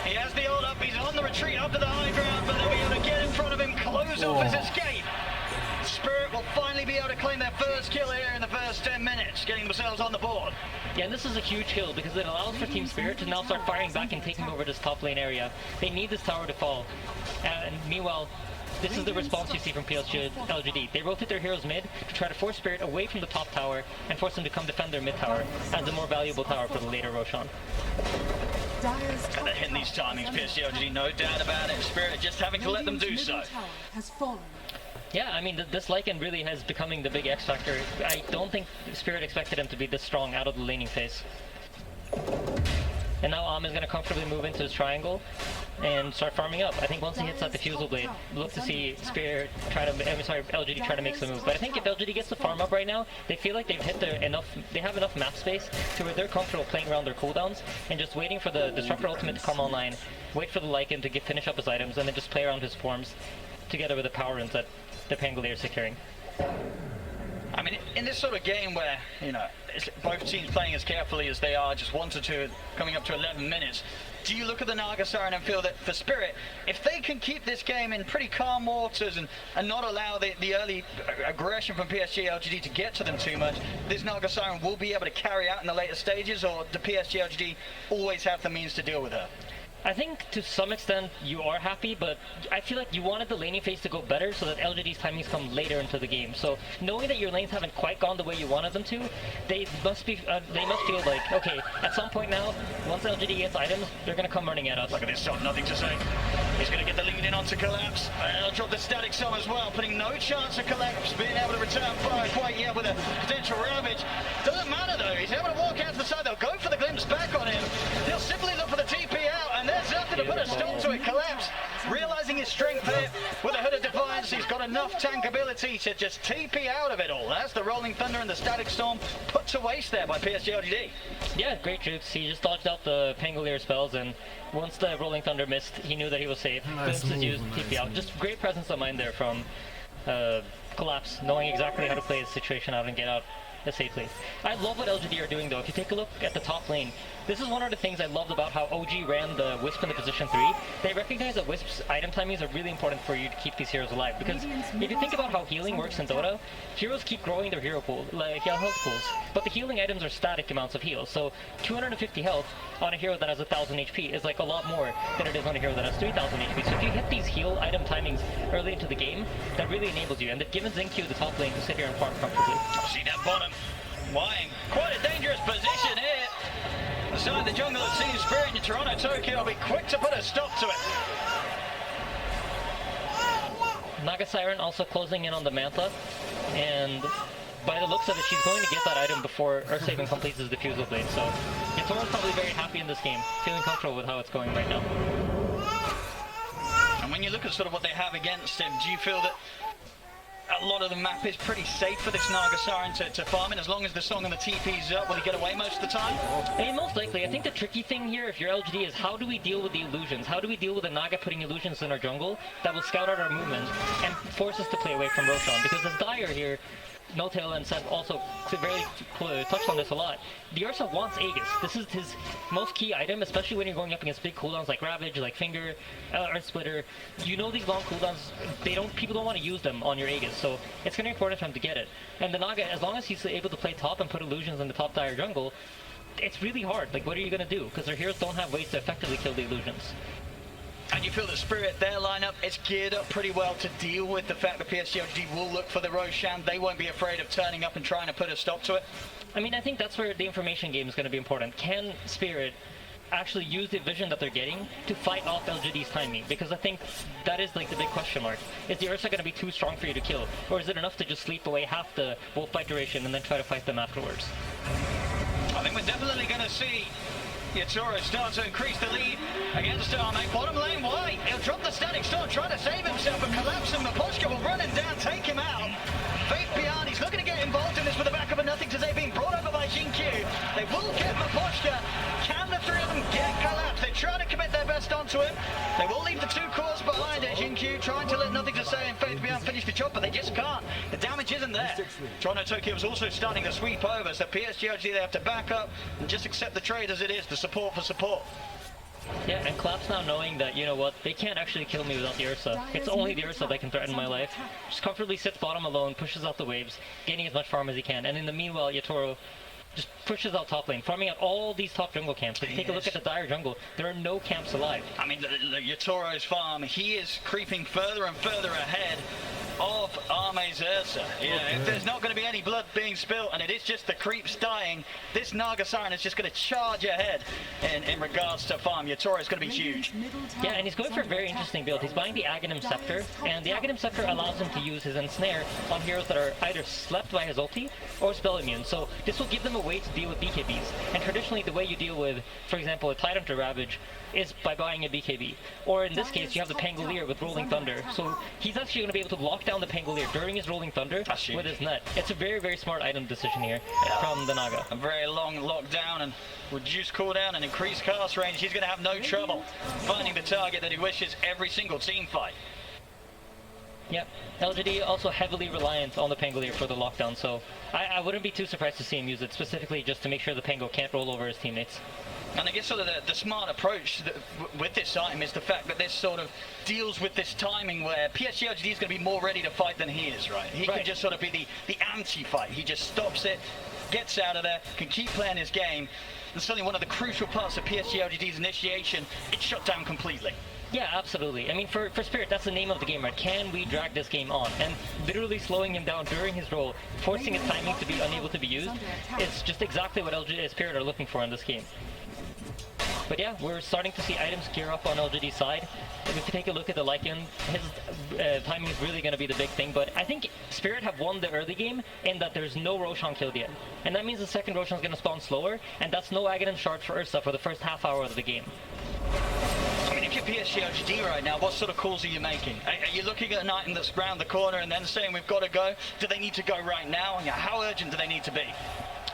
He has the ult up, he's on the retreat up to the high ground, but they'll be able to get in front of him, close off his escape. Spirit will finally be able to claim their first kill here in the first 10 minutes, getting themselves on the board. Yeah, and this is a huge kill because it allows for Team Spirit to now start firing back and taking over this top lane area. They need this tower to fall. And meanwhile, this is the response you see from PSG LGD. They rotate their heroes mid to try to force Spirit away from the top tower and force them to come defend their mid tower as the more valuable tower for the later Roshan. And they're hitting these timings, PSG LGD, no doubt about it. Spirit just having to let them do so. Yeah, I mean, this Lycan really has becoming the big X factor. I don't think Spirit expected him to be this strong out of the laning phase. And now Am is going to comfortably move into his triangle and start farming up. I think once he hits that Diffusal Blade, look to see Spirit try to, LGD try to make some moves. But I think if LGD gets to farm up right now, they feel like they've hit they have enough map space to where they're comfortable playing around their cooldowns and just waiting for the Disruptor ultimate to come online, wait for the Lycan to finish up his items, and then just play around his forms together with the power runes that the Pangolier is securing. I mean, in this sort of game where, you know, both teams playing as carefully as they are, just 1 to 2, coming up to 11 minutes, do you look at the Naga Siren and feel that for Spirit, if they can keep this game in pretty calm waters and not allow the early aggression from PSG LGD to get to them too much, this Naga Siren will be able to carry out in the later stages, or do PSG LGD always have the means to deal with her? I think to some extent you are happy, but I feel like you wanted the laning phase to go better so that LGD's timings come later into the game. So knowing that your lanes haven't quite gone the way you wanted them to, they must feel like, okay, at some point now, once LGD gets items, they're going to come running at us. Look at this shot, nothing to say. He's going to get the lead in onto Collapse. He'll drop the static song as well, putting no chance of Collapse being able to return fire quite yet with a potential Ravage. Doesn't matter though, he's able to walk out to the side. They'll go for the glimpse back on him. He'll simply look for the TP out, and there's nothing to put a stop to it. Collapse, realizing his strength there with a Hood of Defiance, he's got enough tank ability to just TP out of it all. That's the Rolling Thunder and the Static Storm put to waste there by PSG LGD. Yeah, great troops. He just dodged out the Pangolier spells, and once the Rolling Thunder missed, he knew that he was safe. Glimpse is used, TP out. Just great presence of mind there from Collapse, knowing exactly how to play his situation out and get out safely. I love what LGD are doing though. If you take a look at the top lane, this is one of the things I loved about how OG ran the Wisp into position 3. They recognize that Wisp's item timings are really important for you to keep these heroes alive, because if you think about how healing works in Dota, heroes keep growing their hero pool, like health pools, but the healing items are static amounts of heal. So 250 health on a hero that has 1000 HP is like a lot more than it is on a hero that has 3000 HP. So if you hit these heal item timings early into the game, that really enables you, and they've given Zenku the top lane to sit here and farm comfortably. See that bottom. Why? Quite a dangerous position here. Inside the jungle of Team Spirit in Toronto, Tokyo will be quick to put a stop to it. Naga Siren also closing in on the Mantha, and by the looks of it, she's going to get that item before Earthshaven completes his Diffusal Blade, so Yatoro's probably very happy in this game, feeling comfortable with how it's going right now. And when you look at sort of what they have against him, do you feel that a lot of the map is pretty safe for this Naga Siren to farm in, as long as the song and the TP's up? Will he get away most of the time? Hey, most likely. I think the tricky thing here, if you're LGD, is how do we deal with the illusions? How do we deal with the Naga putting illusions in our jungle that will scout out our movement and force us to play away from Roshan? Because as Dyer here, No-Tail and Seth also very touched on this a lot. The Ursa wants Aegis. This is his most key item, especially when you're going up against big cooldowns like Ravage, like Finger, Earth Splitter. You know these long cooldowns, people don't want to use them on your Aegis, so it's going to be important for him to get it. And the Naga, as long as he's able to play top and put illusions in the top Dire jungle, it's really hard. Like, what are you going to do? Because their heroes don't have ways to effectively kill the illusions. And you feel that Spirit, their lineup, is geared up pretty well to deal with the fact that PSG will look for the Roshan. They won't be afraid of turning up and trying to put a stop to it. I mean, I think that's where the information game is going to be important. Can Spirit actually use the vision that they're getting to fight off LGD's timing? Because I think that is like the big question mark. Is the Ursa going to be too strong for you to kill? Or is it enough to just sleep away half the wolf fight duration and then try to fight them afterwards? I think we're definitely going to see Yatoro starts to increase the lead against Arme. Bottom lane white. He'll drop the static storm, trying to save himself, but collapsing. Maposhka will run him down, take him out. Faith beyond, he's looking to get involved in this with the back of a nothing to say, being brought over by Jinkyu. They will get Maposhka. Can the three of them get collapsed? They try to commit their best onto him. They will leave the two cores behind it. Jinkyu trying to let nothing to say and Faith beyond finish the job, but they just can't. The damage isn't there. Toronto Tokyo was also starting to sweep over, so PSG they have to back up and just accept the trade as it is, the support for support. Yeah, and Collapse now knowing that, you know what, they can't actually kill me without the Ursa. It's only the Ursa that can threaten my life. Just comfortably sits bottom alone, pushes out the waves, gaining as much farm as he can, and in the meanwhile, Yatoro just pushes out top lane, farming out all these top jungle camps. If you take a look at the dire jungle, there are no camps alive. I mean, the Yatoro's farm, he is creeping further and further ahead of Arme's Ursa. You know, if there's not going to be any blood being spilt and it is just the creeps dying, this Naga Siren is just going to charge ahead in regards to farm. Yatoro is going to be huge. Yeah, and he's going for a very interesting build. He's buying the Aghanim Scepter, and the Aghanim Scepter allows him to use his Ensnare on heroes that are either slept by his ulti or spell immune. So this will give them a way to deal with BKBs. And traditionally the way you deal with, for example, a Tidehunter Ravage is by buying a BKB. Or in this case, you have the Pangolier with Rolling Thunder. So he's actually going to be able to lock down the Pangolier during his Rolling Thunder with his net. It's a very, very smart item decision here from the Naga. A very long lockdown and reduced cooldown and increased cast range. He's going to have no trouble finding the target that he wishes every single team fight. Yep, LGD also heavily reliant on the Pangolier for the lockdown, so I wouldn't be too surprised to see him use it, specifically just to make sure the Pango can't roll over his teammates. And I guess sort of the smart approach with this item is the fact that this sort of deals with this timing where PSG LGD is going to be more ready to fight than he is, right? He can just sort of be the anti-fight. He just stops it, gets out of there, can keep playing his game. And certainly one of the crucial parts of PSG LGD's initiation, it's shut down completely. Yeah, absolutely. I mean, for Spirit, that's the name of the game, right? Can we drag this game on? And literally slowing him down during his roll, forcing his timing to be unable to be used, is just exactly what Spirit are looking for in this game. But yeah, we're starting to see items gear up on LGD's side. If you take a look at the Lycan, his timing is really going to be the big thing. But I think Spirit have won the early game in that there's no Roshan killed yet. And that means the second Roshan is going to spawn slower, and that's no Aghanim Shard for Ursa for the first half hour of the game. I mean, if you're PSG LGD right now, what sort of calls are you making? Are you looking at an item that's round the corner and then saying we've got to go? Do they need to go right now? And how urgent do they need to be?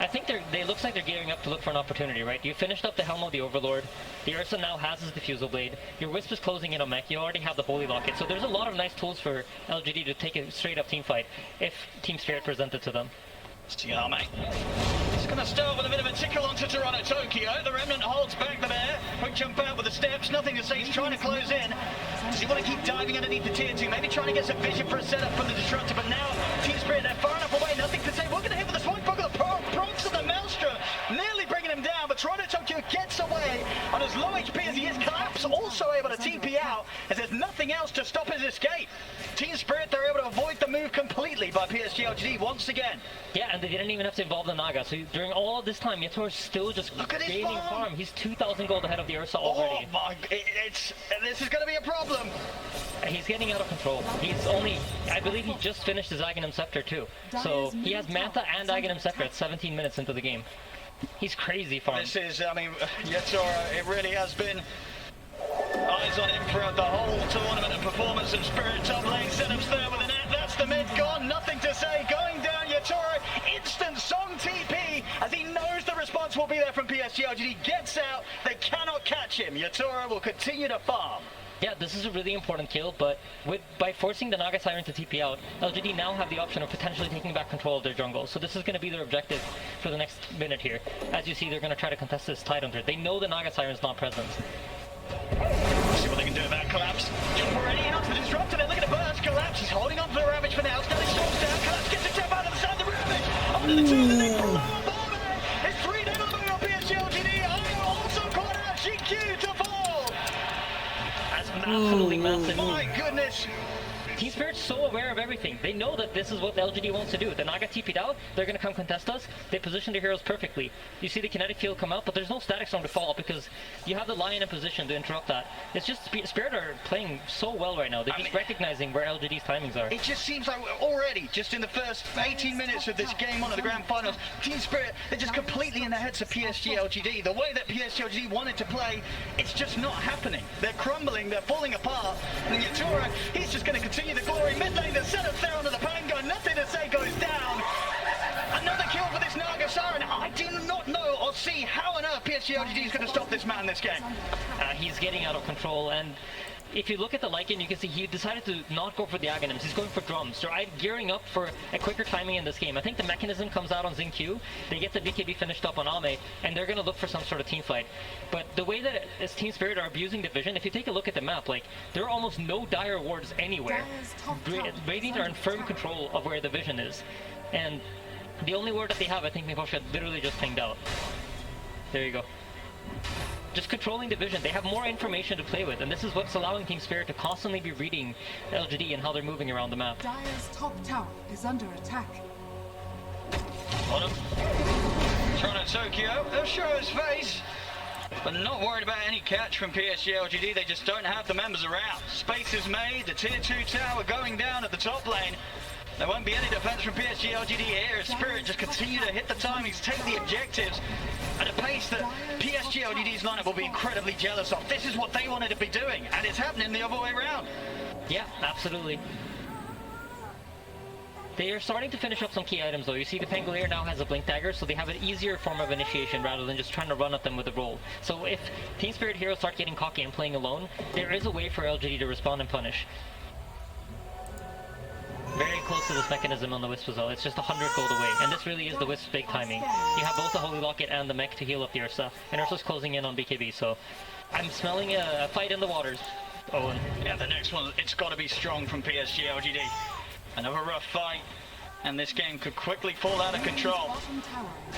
I think they looks like they're gearing up to look for an opportunity, right? You finished up the Helm of the Overlord. The Ursa now has his Diffusal Blade. Your Wisp is closing in on mech. You already have the Holy Locket. So there's a lot of nice tools for LGD to take a straight up team fight if Team Spirit presented to them. Arme. He's going to start with a bit of a tickle onto Toronto Tokyo. The Remnant holds back the bear. Quick jump out with the steps. Nothing to say. He's trying to close in. Does he want to keep diving underneath the tier 2? Maybe trying to get some vision for a setup from the Disruptor. But now, Team Spirit, they're far enough away. Nothing to say. We're going to hit with the Swank Bug of the Prox of the Maelstrom. Nearly bringing him down. But Toronto Tokyo gets away on as low HP as he is. Collapse also able to TP out as there's nothing else to stop his escape. Team Spirit, they're able to avoid the move completely by PSG LGD once again. Yeah, and they didn't even have to involve the Naga. So during all of this time, Yatoro's still just gaining farm. He's 2,000 gold ahead of the Ursa already. Oh my, this is going to be a problem. He's getting out of control. He's only, I believe he just finished his Aghanim Scepter too. So he has Manta and Aghanim Scepter at 17 minutes into the game. He's crazy farm. This is, I mean, Yatoro, it really has been eyes on him throughout the whole tournament and performance of Spirit top lane setups there with the net. That's the mid gone, nothing to say. Going down, Yatoro, instant song TP as he knows the response will be there from PSG LGD. Gets out, they cannot catch him. Yatoro will continue to farm. Yeah, this is a really important kill, but by forcing the Naga Siren to TP out, LGD now have the option of potentially taking back control of their jungle. So this is going to be their objective for the next minute here. As you see, they're going to try to contest this Tidehunter. They know the Naga Siren is not present. See what they can do about Collapse. Jump already in onto the Disruptor. They're looking to burst. Collapse, he's holding on to the Ravage for now. Static storms down. Collapse gets a jump out of the side of the Ravage. Onto the two of the Nick below on Bomber. It's 3-0 on PSG LGD. I also caught out Jinkyu to fall. That's absolutely massive. My goodness. Team Spirit's so aware of everything. They know that this is what the LGD wants to do. The Naga TP'd out, they're going to come contest us. They position their heroes perfectly. You see the kinetic field come out, but there's no static storm to follow because you have the Lion in position to interrupt that. It's just Spirit are playing so well right now. They're just recognizing where LGD's timings are. It just seems like already, just in the first 18 minutes of this game on at the Grand Finals, Team Spirit, they're just completely in the heads of PSG LGD. The way that PSG LGD wanted to play, it's just not happening. They're crumbling, they're falling apart, and Yatura, he's just going to continue the glory. Mid lane, the setup there onto the Pango, nothing to say, goes down. Another kill for this Naga Siren. I do not know or see how on earth PSG LGD is going to stop this man this game. He's getting out of control, and if you look at the Lycan, you can see he decided to not go for the Aghanims. He's going for drums. They're gearing up for a quicker timing in this game. I think the mechanism comes out on Xingqiu. They get the BKB finished up on Ame, and they're going to look for some sort of team fight. But the way that as Team Spirit are abusing the vision, if you take a look at the map, like, there are almost no dire wards anywhere. Radiant are in firm control of where the vision is. And the only ward that they have, I think Miposha literally just pinged out. There you go. Just controlling the vision. They have more information to play with, and this is what's allowing Team Spirit to constantly be reading LGD and how they're moving around the map. Dire's top tower is under attack. On him. Toronto Tokyo, they'll show his face, but not worried about any catch from PSG LGD. They just don't have the members around. Space is made, the tier 2 tower going down at the top lane. There won't be any defense from PSG LGD here. Spirit just continue to hit the timings, take the objectives at a pace that PSG LGD's lineup will be incredibly jealous of. This is what they wanted to be doing, and it's happening the other way around. Yeah, absolutely. They are starting to finish up some key items though. You see the Pangolier now has a Blink Dagger, so they have an easier form of initiation rather than just trying to run at them with a roll. So if Team Spirit heroes start getting cocky and playing alone, there is a way for LGD to respond and punish. Very close to this mechanism on the Wisp as well. It's just 100 gold away, and this really is the Wisp's big timing. You have both the Holy Locket and the mech to heal up the Ursa, and Ursa's closing in on BKB, so I'm smelling a fight in the waters. Owen. Yeah, the next one, it's got to be strong from PSG LGD. Another rough fight, and this game could quickly fall out of control.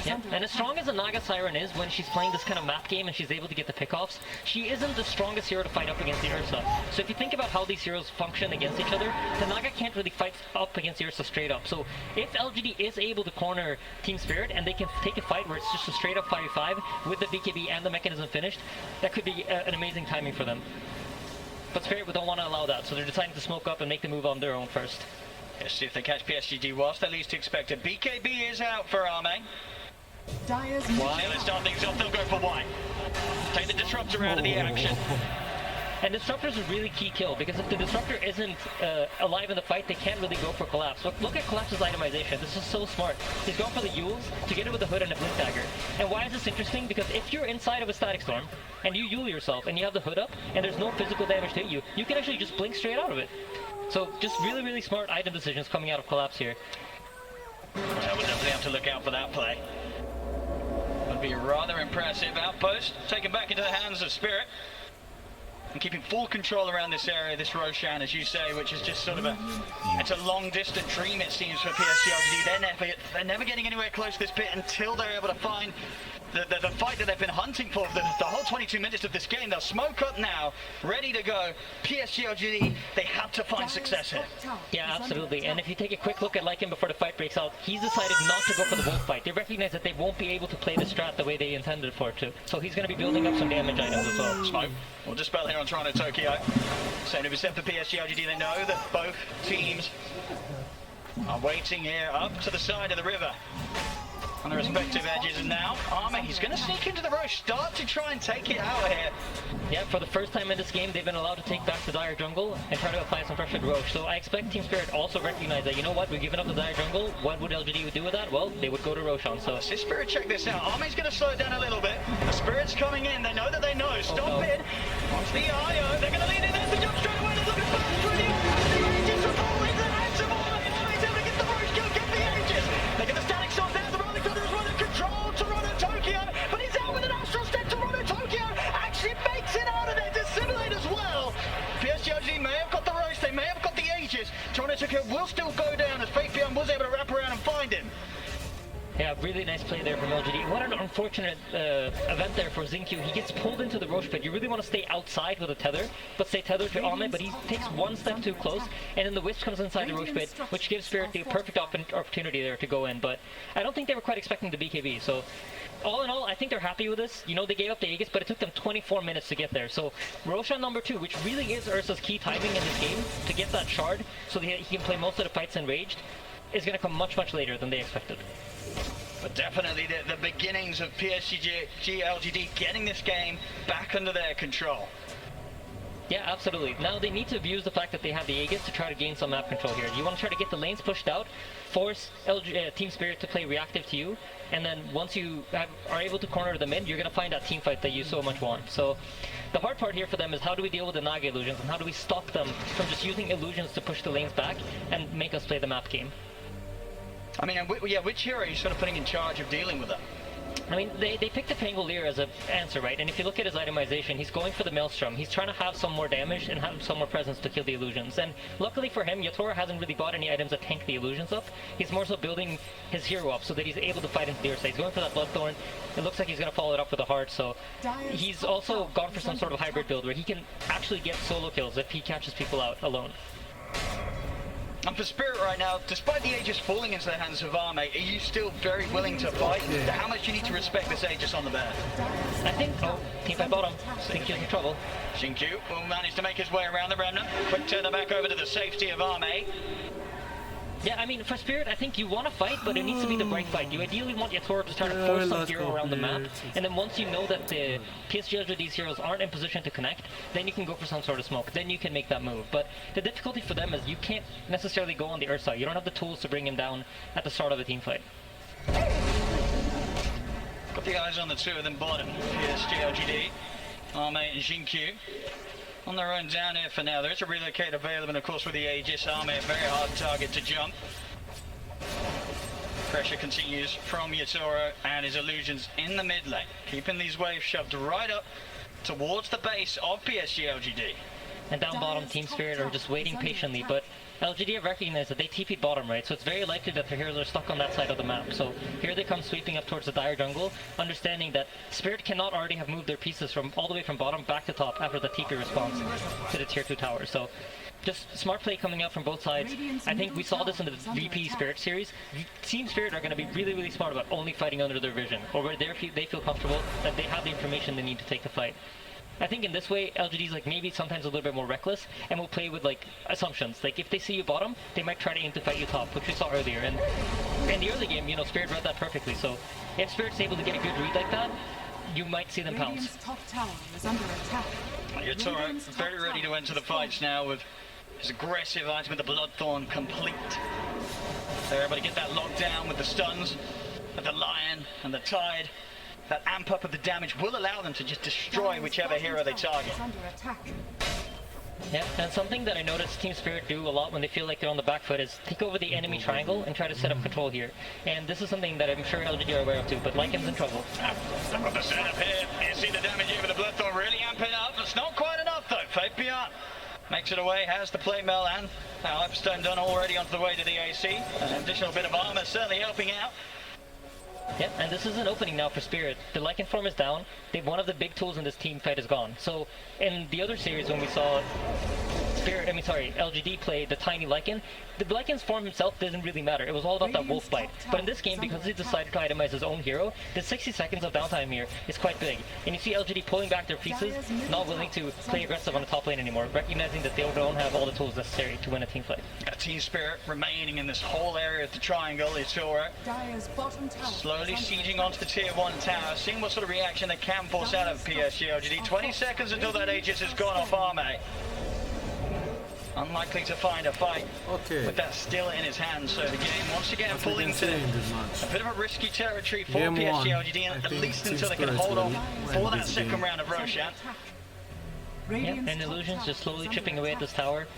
Yeah, and as strong as a Naga Siren is when she's playing this kind of map game and she's able to get the pickoffs, she isn't the strongest hero to fight up against the Ursa. So if you think about how these heroes function against each other, the Naga can't really fight up against the Ursa straight up. So if LGD is able to corner Team Spirit and they can take a fight where it's just a straight up 5v5 with the BKB and the mechanism finished, that could be an amazing timing for them. But Spirit don't want to allow that, so they're deciding to smoke up and make the move on their own first. Let's see if they catch PSG whilst they're least expected. BKB is out for Ame. Dire's Why? Let's start things off. They'll go for white. Take the Disruptor out of the action. And Disruptor's a really key kill, because if the Disruptor isn't alive in the fight, they can't really go for Collapse. Look at Collapse's itemization. This is so smart. He's going for the Yules to get it with a hood and a Blink Dagger. And why is this interesting? Because if you're inside of a Static Storm, and you Yule yourself, and you have the hood up, and there's no physical damage to hit you, you can actually just blink straight out of it. So just really, really smart item decisions coming out of Collapse here. Yeah, we'll definitely have to look out for that play. Would be a rather impressive outpost, taken back into the hands of Spirit. And keeping full control around this area, this Roshan, as you say, which is just sort of it's a long distant dream it seems for PSG LGD. They're never getting anywhere close to this pit until they're able to find the fight that they've been hunting for the whole 22 minutes of this game. They'll smoke up now, ready to go. PSG LGD, they have to find success here. Yeah, absolutely. And if you take a quick look at Lycan before the fight breaks out, he's decided not to go for the wolf fight. They recognize that they won't be able to play the strat the way they intended for it to. So he's going to be building up some damage items as well. Smoke. We'll dispel here on Toronto Tokyo. 70% for PSG LGD. They know that both teams are waiting here up to the side of the river on the respective edges, and now Ame, he's going to sneak into the Roche, start to try and take it out here. Yeah, for the first time in this game, they've been allowed to take back the Dire Jungle and try to apply some pressure to Roche. So I expect Team Spirit also recognize that, you know what, we've given up the Dire Jungle. What would LGD do with that? Well, they would go to Roshan. So see, Spirit, check this out. Ame's going to slow it down a little bit. The Spirit's coming in. They know that they know. Stop it. Watch the IO. They're going to lead in. There's the jump straight away. They're looking for the Aegis will fall into the hands of Ame. Ame's able to get the Roche kill, get the Aegis. They get the static sword down. The Rolling Thunder is running control. Toronto Tokyo, but he's out with an Astral Step. Toronto Tokyo actually makes it out of there. Dissimulate as well. PSG may have got the Roche. They may have got the Aegis. Toronto Tokyo will still go down as Faithian was able to wrap around and find him. yeah, really nice play there from LGD. What an unfortunate event there for Xingqiu. He gets pulled into the Roche pit. You really want to stay outside with a tether, but stay tethered to Ame, but he takes one step too close, and then the Wisp comes inside the Roche pit, which gives Spirit the perfect opportunity there to go in, but I don't think they were quite expecting the BKB, so all in all, I think they're happy with this. You know, they gave up the Aegis, but it took them 24 minutes to get there. So Roshan number 2, which really is Ursa's key timing in this game to get that shard so that he can play most of the fights enraged, is going to come much, much later than they expected. But definitely the beginnings of PSG LGD getting this game back under their control. Yeah, absolutely. Now they need to abuse the fact that they have the Aegis to try to gain some map control here. You want to try to get the lanes pushed out, force Team Spirit to play reactive to you, and then once you are able to corner the mid, you're going to find that team fight that you so much want. So the hard part here for them is how do we deal with the Naga illusions, and how do we stop them from just using illusions to push the lanes back and make us play the map game. I mean, yeah, which hero are you sort of putting in charge of dealing with that? I mean, they picked the Pangolier as an answer, right? And if you look at his itemization, he's going for the Maelstrom. He's trying to have some more damage and have some more presence to kill the illusions. And luckily for him, Yatora hasn't really bought any items that tank the illusions up. He's more so building his hero up so that he's able to fight into the Ursa. He's going for that Bloodthorn. It looks like he's going to follow it up with a Heart, so he's also gone for some sort of hybrid build where he can actually get solo kills if he catches people out alone. And for Spirit right now, despite the Aegis falling into the hands of Arme, are you still very willing to fight? Yeah. How much do you need to respect this Aegis on the bear? I think, team fight bottom. Xingqiu's in trouble. Xingqiu will manage to make his way around the Remnant. Quick tether back over to the safety of Arme. Yeah, I mean, for Spirit, I think you want to fight, but it needs to be the right fight. You ideally want Yatora to try to force some hero around the map, and then once you know that the PSG LGD's heroes aren't in position to connect, then you can go for some sort of smoke. Then you can make that move. But the difficulty for them is you can't necessarily go on the Ursa. You don't have the tools to bring him down at the start of a team fight. Got the eyes on the two of them bottom. PSG LGD, Arme and Xingqiu. On their own down here for now. There is a relocate available, and of course with the Aegis, Arme a very hard target to jump. Pressure continues from Yatora and his illusions in the mid lane, keeping these waves shoved right up towards the base of PSG LGD. And down bottom, Team Spirit are just waiting patiently, but LGD have recognized that they TP'd bottom, right? So it's very likely that their heroes are stuck on that side of the map. So here they come sweeping up towards the dire jungle, understanding that Spirit cannot already have moved their pieces from all the way from bottom back to top after the TP response to the tier 2 tower. So just smart play coming out from both sides. I think we saw this in the VP Spirit series. Team Spirit are going to be really, really smart about only fighting under their vision, or where they feel comfortable that they have the information they need to take the fight. I think in this way, LGD's like maybe sometimes a little bit more reckless and will play with like assumptions. Like if they see you bottom, they might try to aim to fight you top, which we saw earlier. And in the early game, you know, Spirit read that perfectly. So if Spirit's able to get a good read like that, you might see them pounce. Top tower is under attack. Yatora very ready to enter the fights now with his aggressive item with the Bloodthorn complete. They're able to get that lockdown with the stuns of the Lion and the Tide. That amp up of the damage will allow them to just destroy whichever hero they target. Yeah, and something that I noticed Team Spirit do a lot when they feel like they're on the back foot is take over the enemy triangle and try to set up control here. And this is something that I'm sure LGD are aware of too, but Lycan's in trouble. Look at the setup here. You see the damage here with the Bloodthorn really amping up. It's not quite enough though. Fate Beyond makes it away, has the play mill, and Hyperstone done already onto the way to the AC. An additional bit of armor certainly helping out. Yep, and this is an opening now for Spirit. The Lycan form is down. One of the big tools in this team fight is gone. So in the other series when we saw LGD play the tiny Lycan, the Lycan's form himself doesn't really matter. It was all about that wolf bite. But in this game, because he decided to itemize his own hero, the 60 seconds of downtime here is quite big. And you see LGD pulling back their pieces, not willing to play aggressive on the top lane anymore, recognizing that they don't have all the tools necessary to win a team fight. Team Spirit remaining in this whole area of the triangle is slowly sieging onto the tier 1 tower, seeing what sort of reaction they can force out of PSG LGD. 20 seconds until that Aegis has gone off Arme. Unlikely to find a fight with that still in his hand, so the game once again pulling to a bit of a risky territory for PSG LGD, at least until they can hold on for that second round of Roshan. Yep, and Illusion's just slowly chipping away at this tower.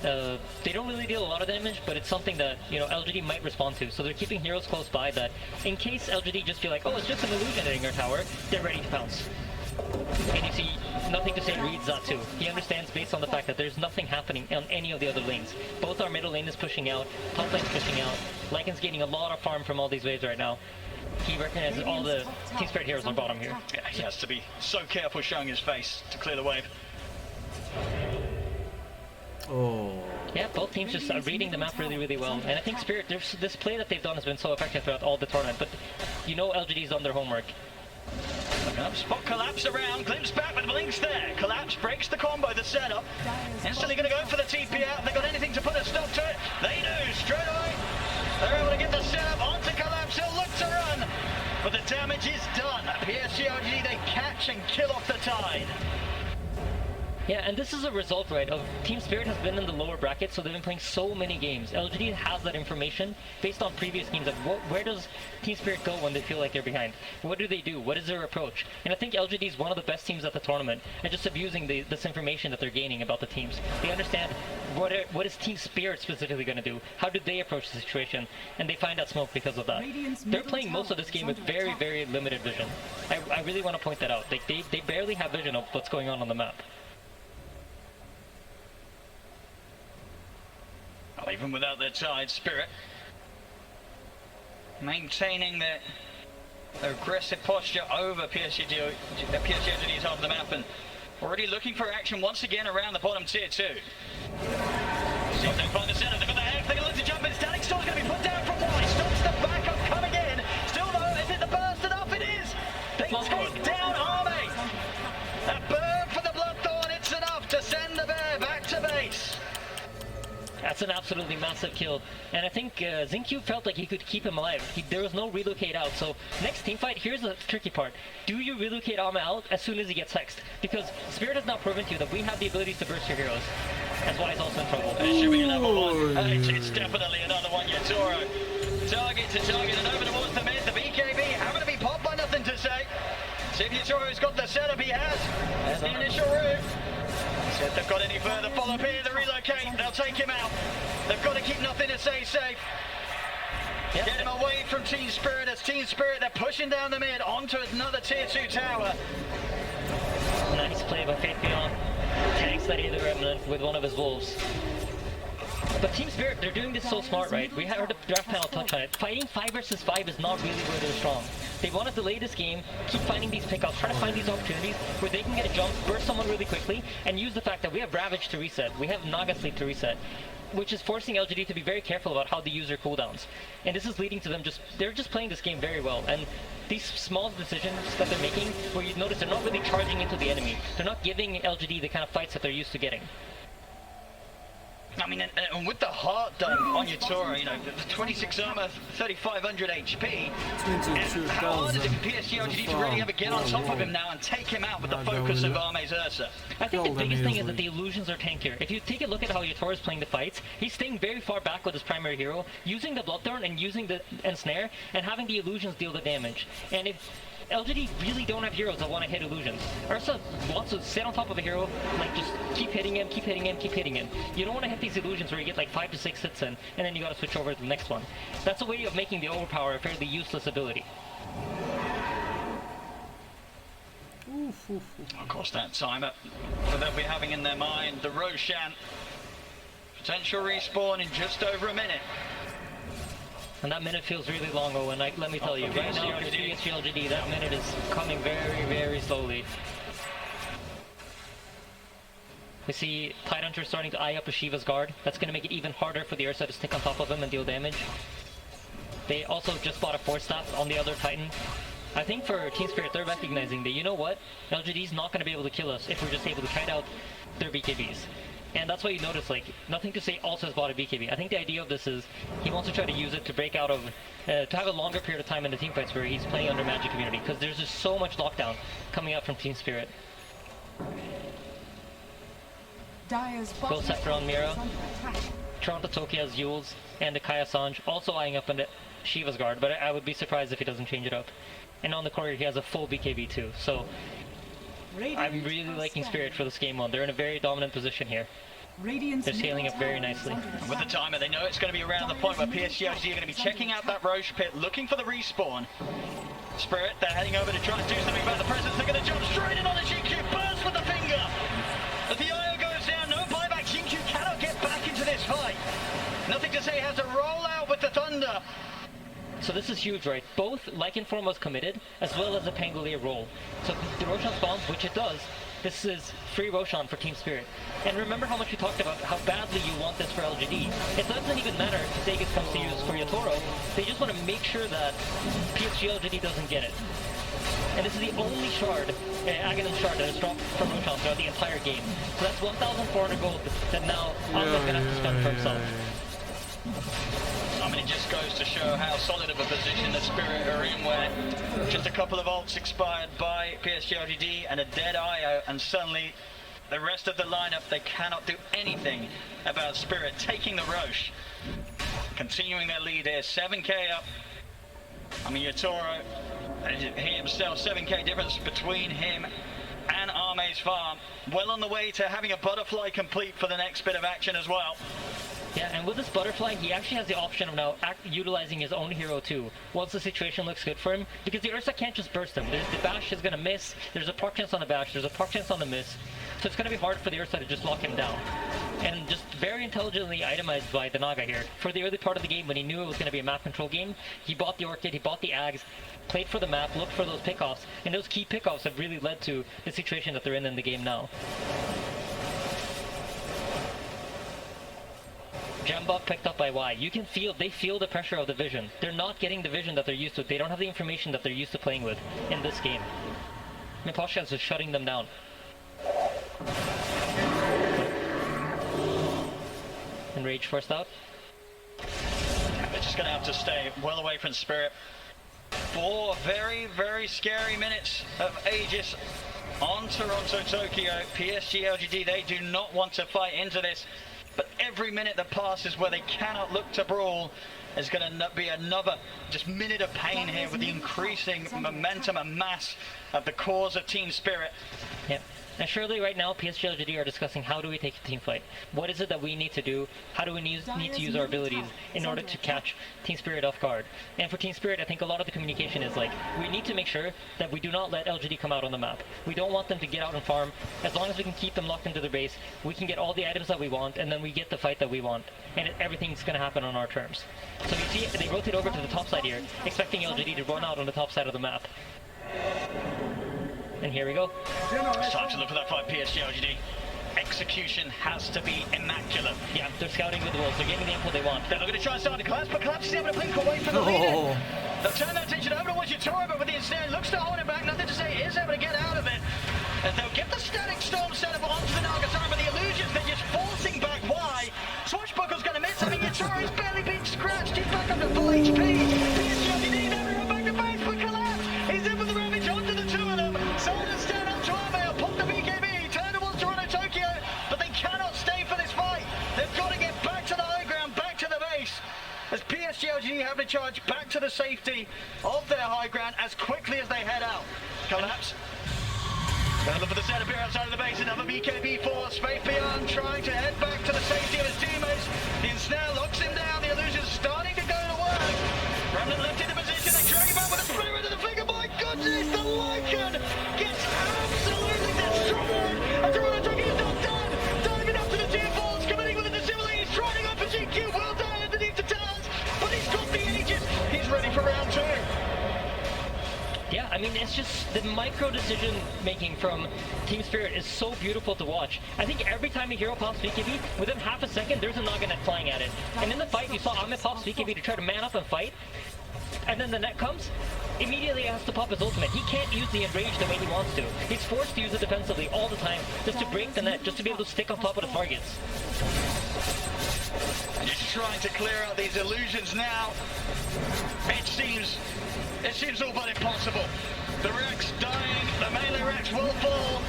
They don't really deal a lot of damage, but it's something that, you know, LGD might respond to. So they're keeping heroes close by that, in case LGD just feel like, oh, it's just an illusion hitting our tower, they're ready to pounce. And you see, Nothing to Say reads that too. He understands based on the fact that there's nothing happening on any of the other lanes. Both our middle lane is pushing out, top lane's pushing out. Lycan's getting a lot of farm from all these waves right now. he recognizes all the Team Spirit heroes on bottom here. Yeah, he has to be so careful showing his face to clear the wave. Oh. Yeah, both teams just are reading the map really, really well. And I think Spirit, this play that they've done has been so effective throughout all the tournament. But you know LGD's done their homework. Looking up, spot collapse around, glimpse back with Blinks there. Collapse breaks the combo, the setup. Instantly going to go for the TP out. Have they got anything to put a stop to it? They do, straight away. They're able to get the setup onto Collapse. He'll look to run. But the damage is done. PSG LGD, they catch and kill off the Tide. Yeah, and this is a result, right, of Team Spirit has been in the lower bracket, so they've been playing so many games. LGD has that information based on previous games of where does Team Spirit go when they feel like they're behind? What do they do? What is their approach? And I think LGD is one of the best teams at the tournament, and just abusing this information that they're gaining about the teams. They understand what is Team Spirit specifically going to do? How do they approach the situation? And they find out smoke because of that. They're playing most of this game with very, very limited vision. I really want to point that out. Like, they barely have vision of what's going on the map. Well, even without their Tide, Spirit maintaining their aggressive posture over PSG LGD's half of the map and already looking for action once again around the bottom tier 2. See if they find the center. They've got the hex. They're going to look to jump in. Static Storm's going to be put down from wide. Stops the backup coming in. Still though, is it the burst enough? It is. They take down Army. A burn for the Bloodthorn. It's enough to send the bear back to base. That's an absolutely massive kill, and I think Zinq felt like he could keep him alive. There was no relocate out, so next team fight, here's the tricky part. Do you relocate Alma out as soon as he gets hexed? Because Spirit has now proven to you that we have the abilities to burst your heroes. That's why he's also in trouble. It should be another one. It's definitely another one, Yatoro. Target to target and over towards the mid. The BKB having to be popped by nothing to say. See if Yatoro's got the setup. He has. There's the initial route. See if they've got any further follow-up here. The relocate, they'll take him out. They've got to keep nothing to say safe. Yep. Get him away from Team Spirit. As Team Spirit, they're pushing down the mid onto another tier 2 tower. Nice play by Fate Beyond. Tanks that the Remnant with one of his wolves. But Team Spirit, they're doing this so smart, right? We heard the draft panel touch on it. Fighting 5 versus 5 is not really where they're strong. They want to delay this game, keep finding these pickups, try to find these opportunities where they can get a jump, burst someone really quickly, and use the fact that we have Ravage to reset, we have Naga Sleep to reset, which is forcing LGD to be very careful about how they use their cooldowns. And this is leading to them they're just playing this game very well. And these small decisions that they're making, where you notice they're not really charging into the enemy, they're not giving LGD the kind of fights that they're used to getting. I mean, and with the heart done on Yatoro, you know, the 26 armor, 3,500 HP. How hard is it for PSG LGD to really ever get on top of him now and take him out with the focus of Arme's Ursa? I think the biggest thing is that the illusions are tankier. If you take a look at how Yatoro is playing the fights, he's staying very far back with his primary hero, using the Bloodthorn and using the Ensnare, and having the illusions deal the damage. And if LGD really don't have heroes that want to hit illusions. Ursa wants to sit on top of a hero, like just keep hitting him, keep hitting him, keep hitting him. You don't want to hit these illusions where you get like 5 to 6 hits in, and then you gotta switch over to the next one. That's a way of making the overpower a fairly useless ability. Of course, that timer that they'll be having in their mind, the Roshan. Potential respawn in just over a minute. And that minute feels really long, Owen. Like, let me tell you, right now for PSG LGD, that minute is coming very, very slowly. We see Tidehunter starting to eye up a Shiva's guard. That's going to make it even harder for the Ursa to stick on top of him and deal damage. They also just bought a Force Staff on the other Titan. I think for Team Spirit, they're recognizing that, you know what? LGD's not going to be able to kill us if we're just able to kite out their BKBs. And that's why you notice, like, nothing to say also has bought a BKB. I think the idea of this is he wants to try to use it to break out of, to have a longer period of time in the team fights where he's playing under Magic Community, because there's just so much lockdown coming out from Team Spirit. Go Scepter on Mira. Toronto Toki has Yules and the Kaya Sanj, also eyeing up into Shiva's guard, but I would be surprised if he doesn't change it up. And on the corner he has a full BKB too, so I'm really liking Spirit for this game one. They're in a very dominant position here. They're scaling up very nicely. With the timer, they know it's going to be around the point where PSG are going to be checking out that Roche pit, looking for the respawn. Spirit, they're heading over to try and do something about the presence. They're going to jump straight in on the GQ, burst with the finger. As the IO goes down, no buyback. GQ cannot get back into this fight. Nothing to say, has to roll out with the thunder. So this is huge, right? Both Lycanform was committed, as well as the Pangolier roll. So the Roshan spawns, which it does, this is free Roshan for Team Spirit. And remember how much we talked about how badly you want this for LGD. It doesn't even matter if Sagas comes to use for Yatoro, they just want to make sure that PSG LGD doesn't get it. And this is the only shard, Aghanim shard, that is dropped from Roshan throughout the entire game. So that's 1,400 gold that now Alma's gonna have to spend for himself. I mean, it just goes to show how solid of a position the Spirit are in, where just a couple of ults expired by PSG LGD and a dead IO, and suddenly the rest of the lineup, they cannot do anything about Spirit taking the Roche. Continuing their lead here, 7k up. I mean, Yatoro, he himself, 7k difference between him and Arme's farm. Well on the way to having a butterfly complete for the next bit of action as well. Yeah, and with this butterfly, he actually has the option of now utilizing his own hero too, once the situation looks good for him, because the Ursa can't just burst him. The bash is going to miss, there's a proc chance on the bash, there's a proc chance on the miss, so it's going to be hard for the Ursa to just lock him down. And just very intelligently itemized by the Naga here. For the early part of the game, when he knew it was going to be a map control game, he bought the Orchid, he bought the Ags, played for the map, looked for those pickoffs, and those key pickoffs have really led to the situation that they're in the game now. Gembuff picked up by Y. You can feel, they feel the pressure of the vision. They're not getting the vision that they're used to. They don't have the information that they're used to playing with in this game. Miposhka is just shutting them down. Enrage first out. They're just going to have to stay well away from Spirit. 4 very, very scary minutes of Aegis on Toronto, Tokyo. PSG LGD, they do not want to fight into this. But every minute that passes where they cannot look to brawl is going to be another just minute of pain here with the increasing momentum and mass of the cause of Team Spirit. Yep. And surely right now, PSG LGD are discussing how do we take a team fight? What is it that we need to do? How do we need to use our abilities in order to catch Team Spirit off guard? And for Team Spirit, I think a lot of the communication is like, we need to make sure that we do not let LGD come out on the map. We don't want them to get out and farm. As long as we can keep them locked into their base, we can get all the items that we want, and then we get the fight that we want. And everything's going to happen on our terms. So you see, they rotate over to the top side here, expecting LGD to run out on the top side of the map. And here we go. It's time to look for that fight, PSG LGD. Execution has to be immaculate. Yeah, they're scouting with the wolves. They're getting the info they want. They're looking to try and start the collapse, but Collapse is able to blink away from the leader. They'll turn that attention over towards Yatoro, but with the ensnare, looks to hold him back. Nothing to say, is able to get out of it. And they'll get the static storm set up onto the Nagasaki, but the illusions, they're just forcing back Y. Swashbuckle's going to miss. I mean, Yatoro's barely been scratched. He's back up to full HP. PSG LGD, everyone back to base, but Collapse, he's in with the ravage onto the two of them. Soldiers stand up to Arme, pop the BKB, turn towards Toronto, Tokyo, but they cannot stay for this fight. They've got to get back to the high ground, back to the base. As PSG LGD have to charge back to the safety of their high ground as quickly as they head out. Collapse. Gonna look for the setup here outside of the base. Another BKB force. Faith Beyond trying to head back to the safety of his teammates. The ensnare locks him down. The illusion's starting to go to work. Remnant left into position. They drag him out with a spinner into the finger. My goodness, the Lycan gets absolutely destroyed. And Toronto Tokyo is not done. Diving up to the tier 4s, committing with the disability. He's trying to go for GQ. Well done underneath the towers. But he's got the Aegis. He's ready for round 2. Yeah, I mean, it's just the micro decision making from Team Spirit is so beautiful to watch. I think every time a hero pops BKB, within half a second, there's a Naga net flying at it. And in the fight, you saw Ahmed pop BKB to try to man up and fight. And then the net comes, immediately he has to pop his ultimate. He can't use the enrage the way he wants to. He's forced to use it defensively all the time, just to break the net, just to be able to stick on top of the targets. Just trying to clear out these illusions now. It seems all but impossible. The Rex dying, the melee Rex will fall.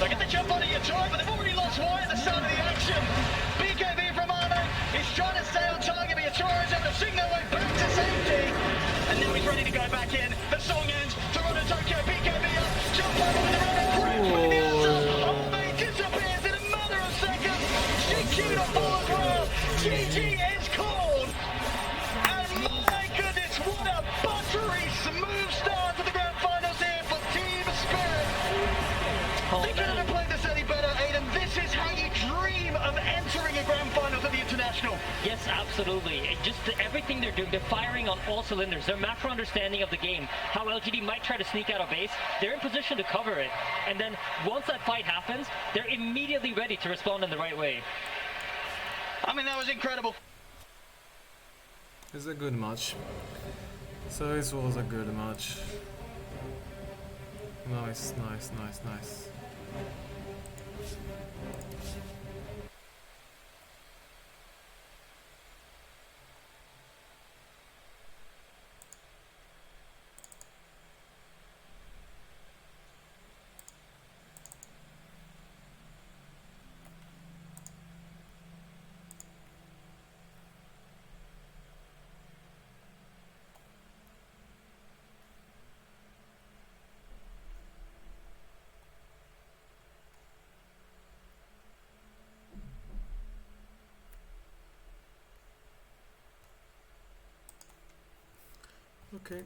They get the jump on Yatoro, but they've already lost Y at the start of the action. BKB from Arme, he's trying to stay on target, but Yatoro is able to sing their way back to safety. And now he's ready to go back in. The song ends, Toronto, Tokyo, BKB up, jump over with the running crash with the answer. Arme disappears in a matter of seconds. GQ to fall as well. GG is called. And my goodness, what a buttery smooth start to the grand finals here for Team Spirit. They couldn't have played this any better, Aiden. This is how you dream of entering a grand finals at the International. Yes, Absolutely. Everything they're doing, they're firing on all cylinders. Their macro understanding of the game, how LGD might try to sneak out of base, they're in position to cover it. And then once that fight happens, they're immediately ready to respond in the right way. I mean, that was incredible. It's a good match. So this was a good match. Nice, nice, nice, nice. Okay.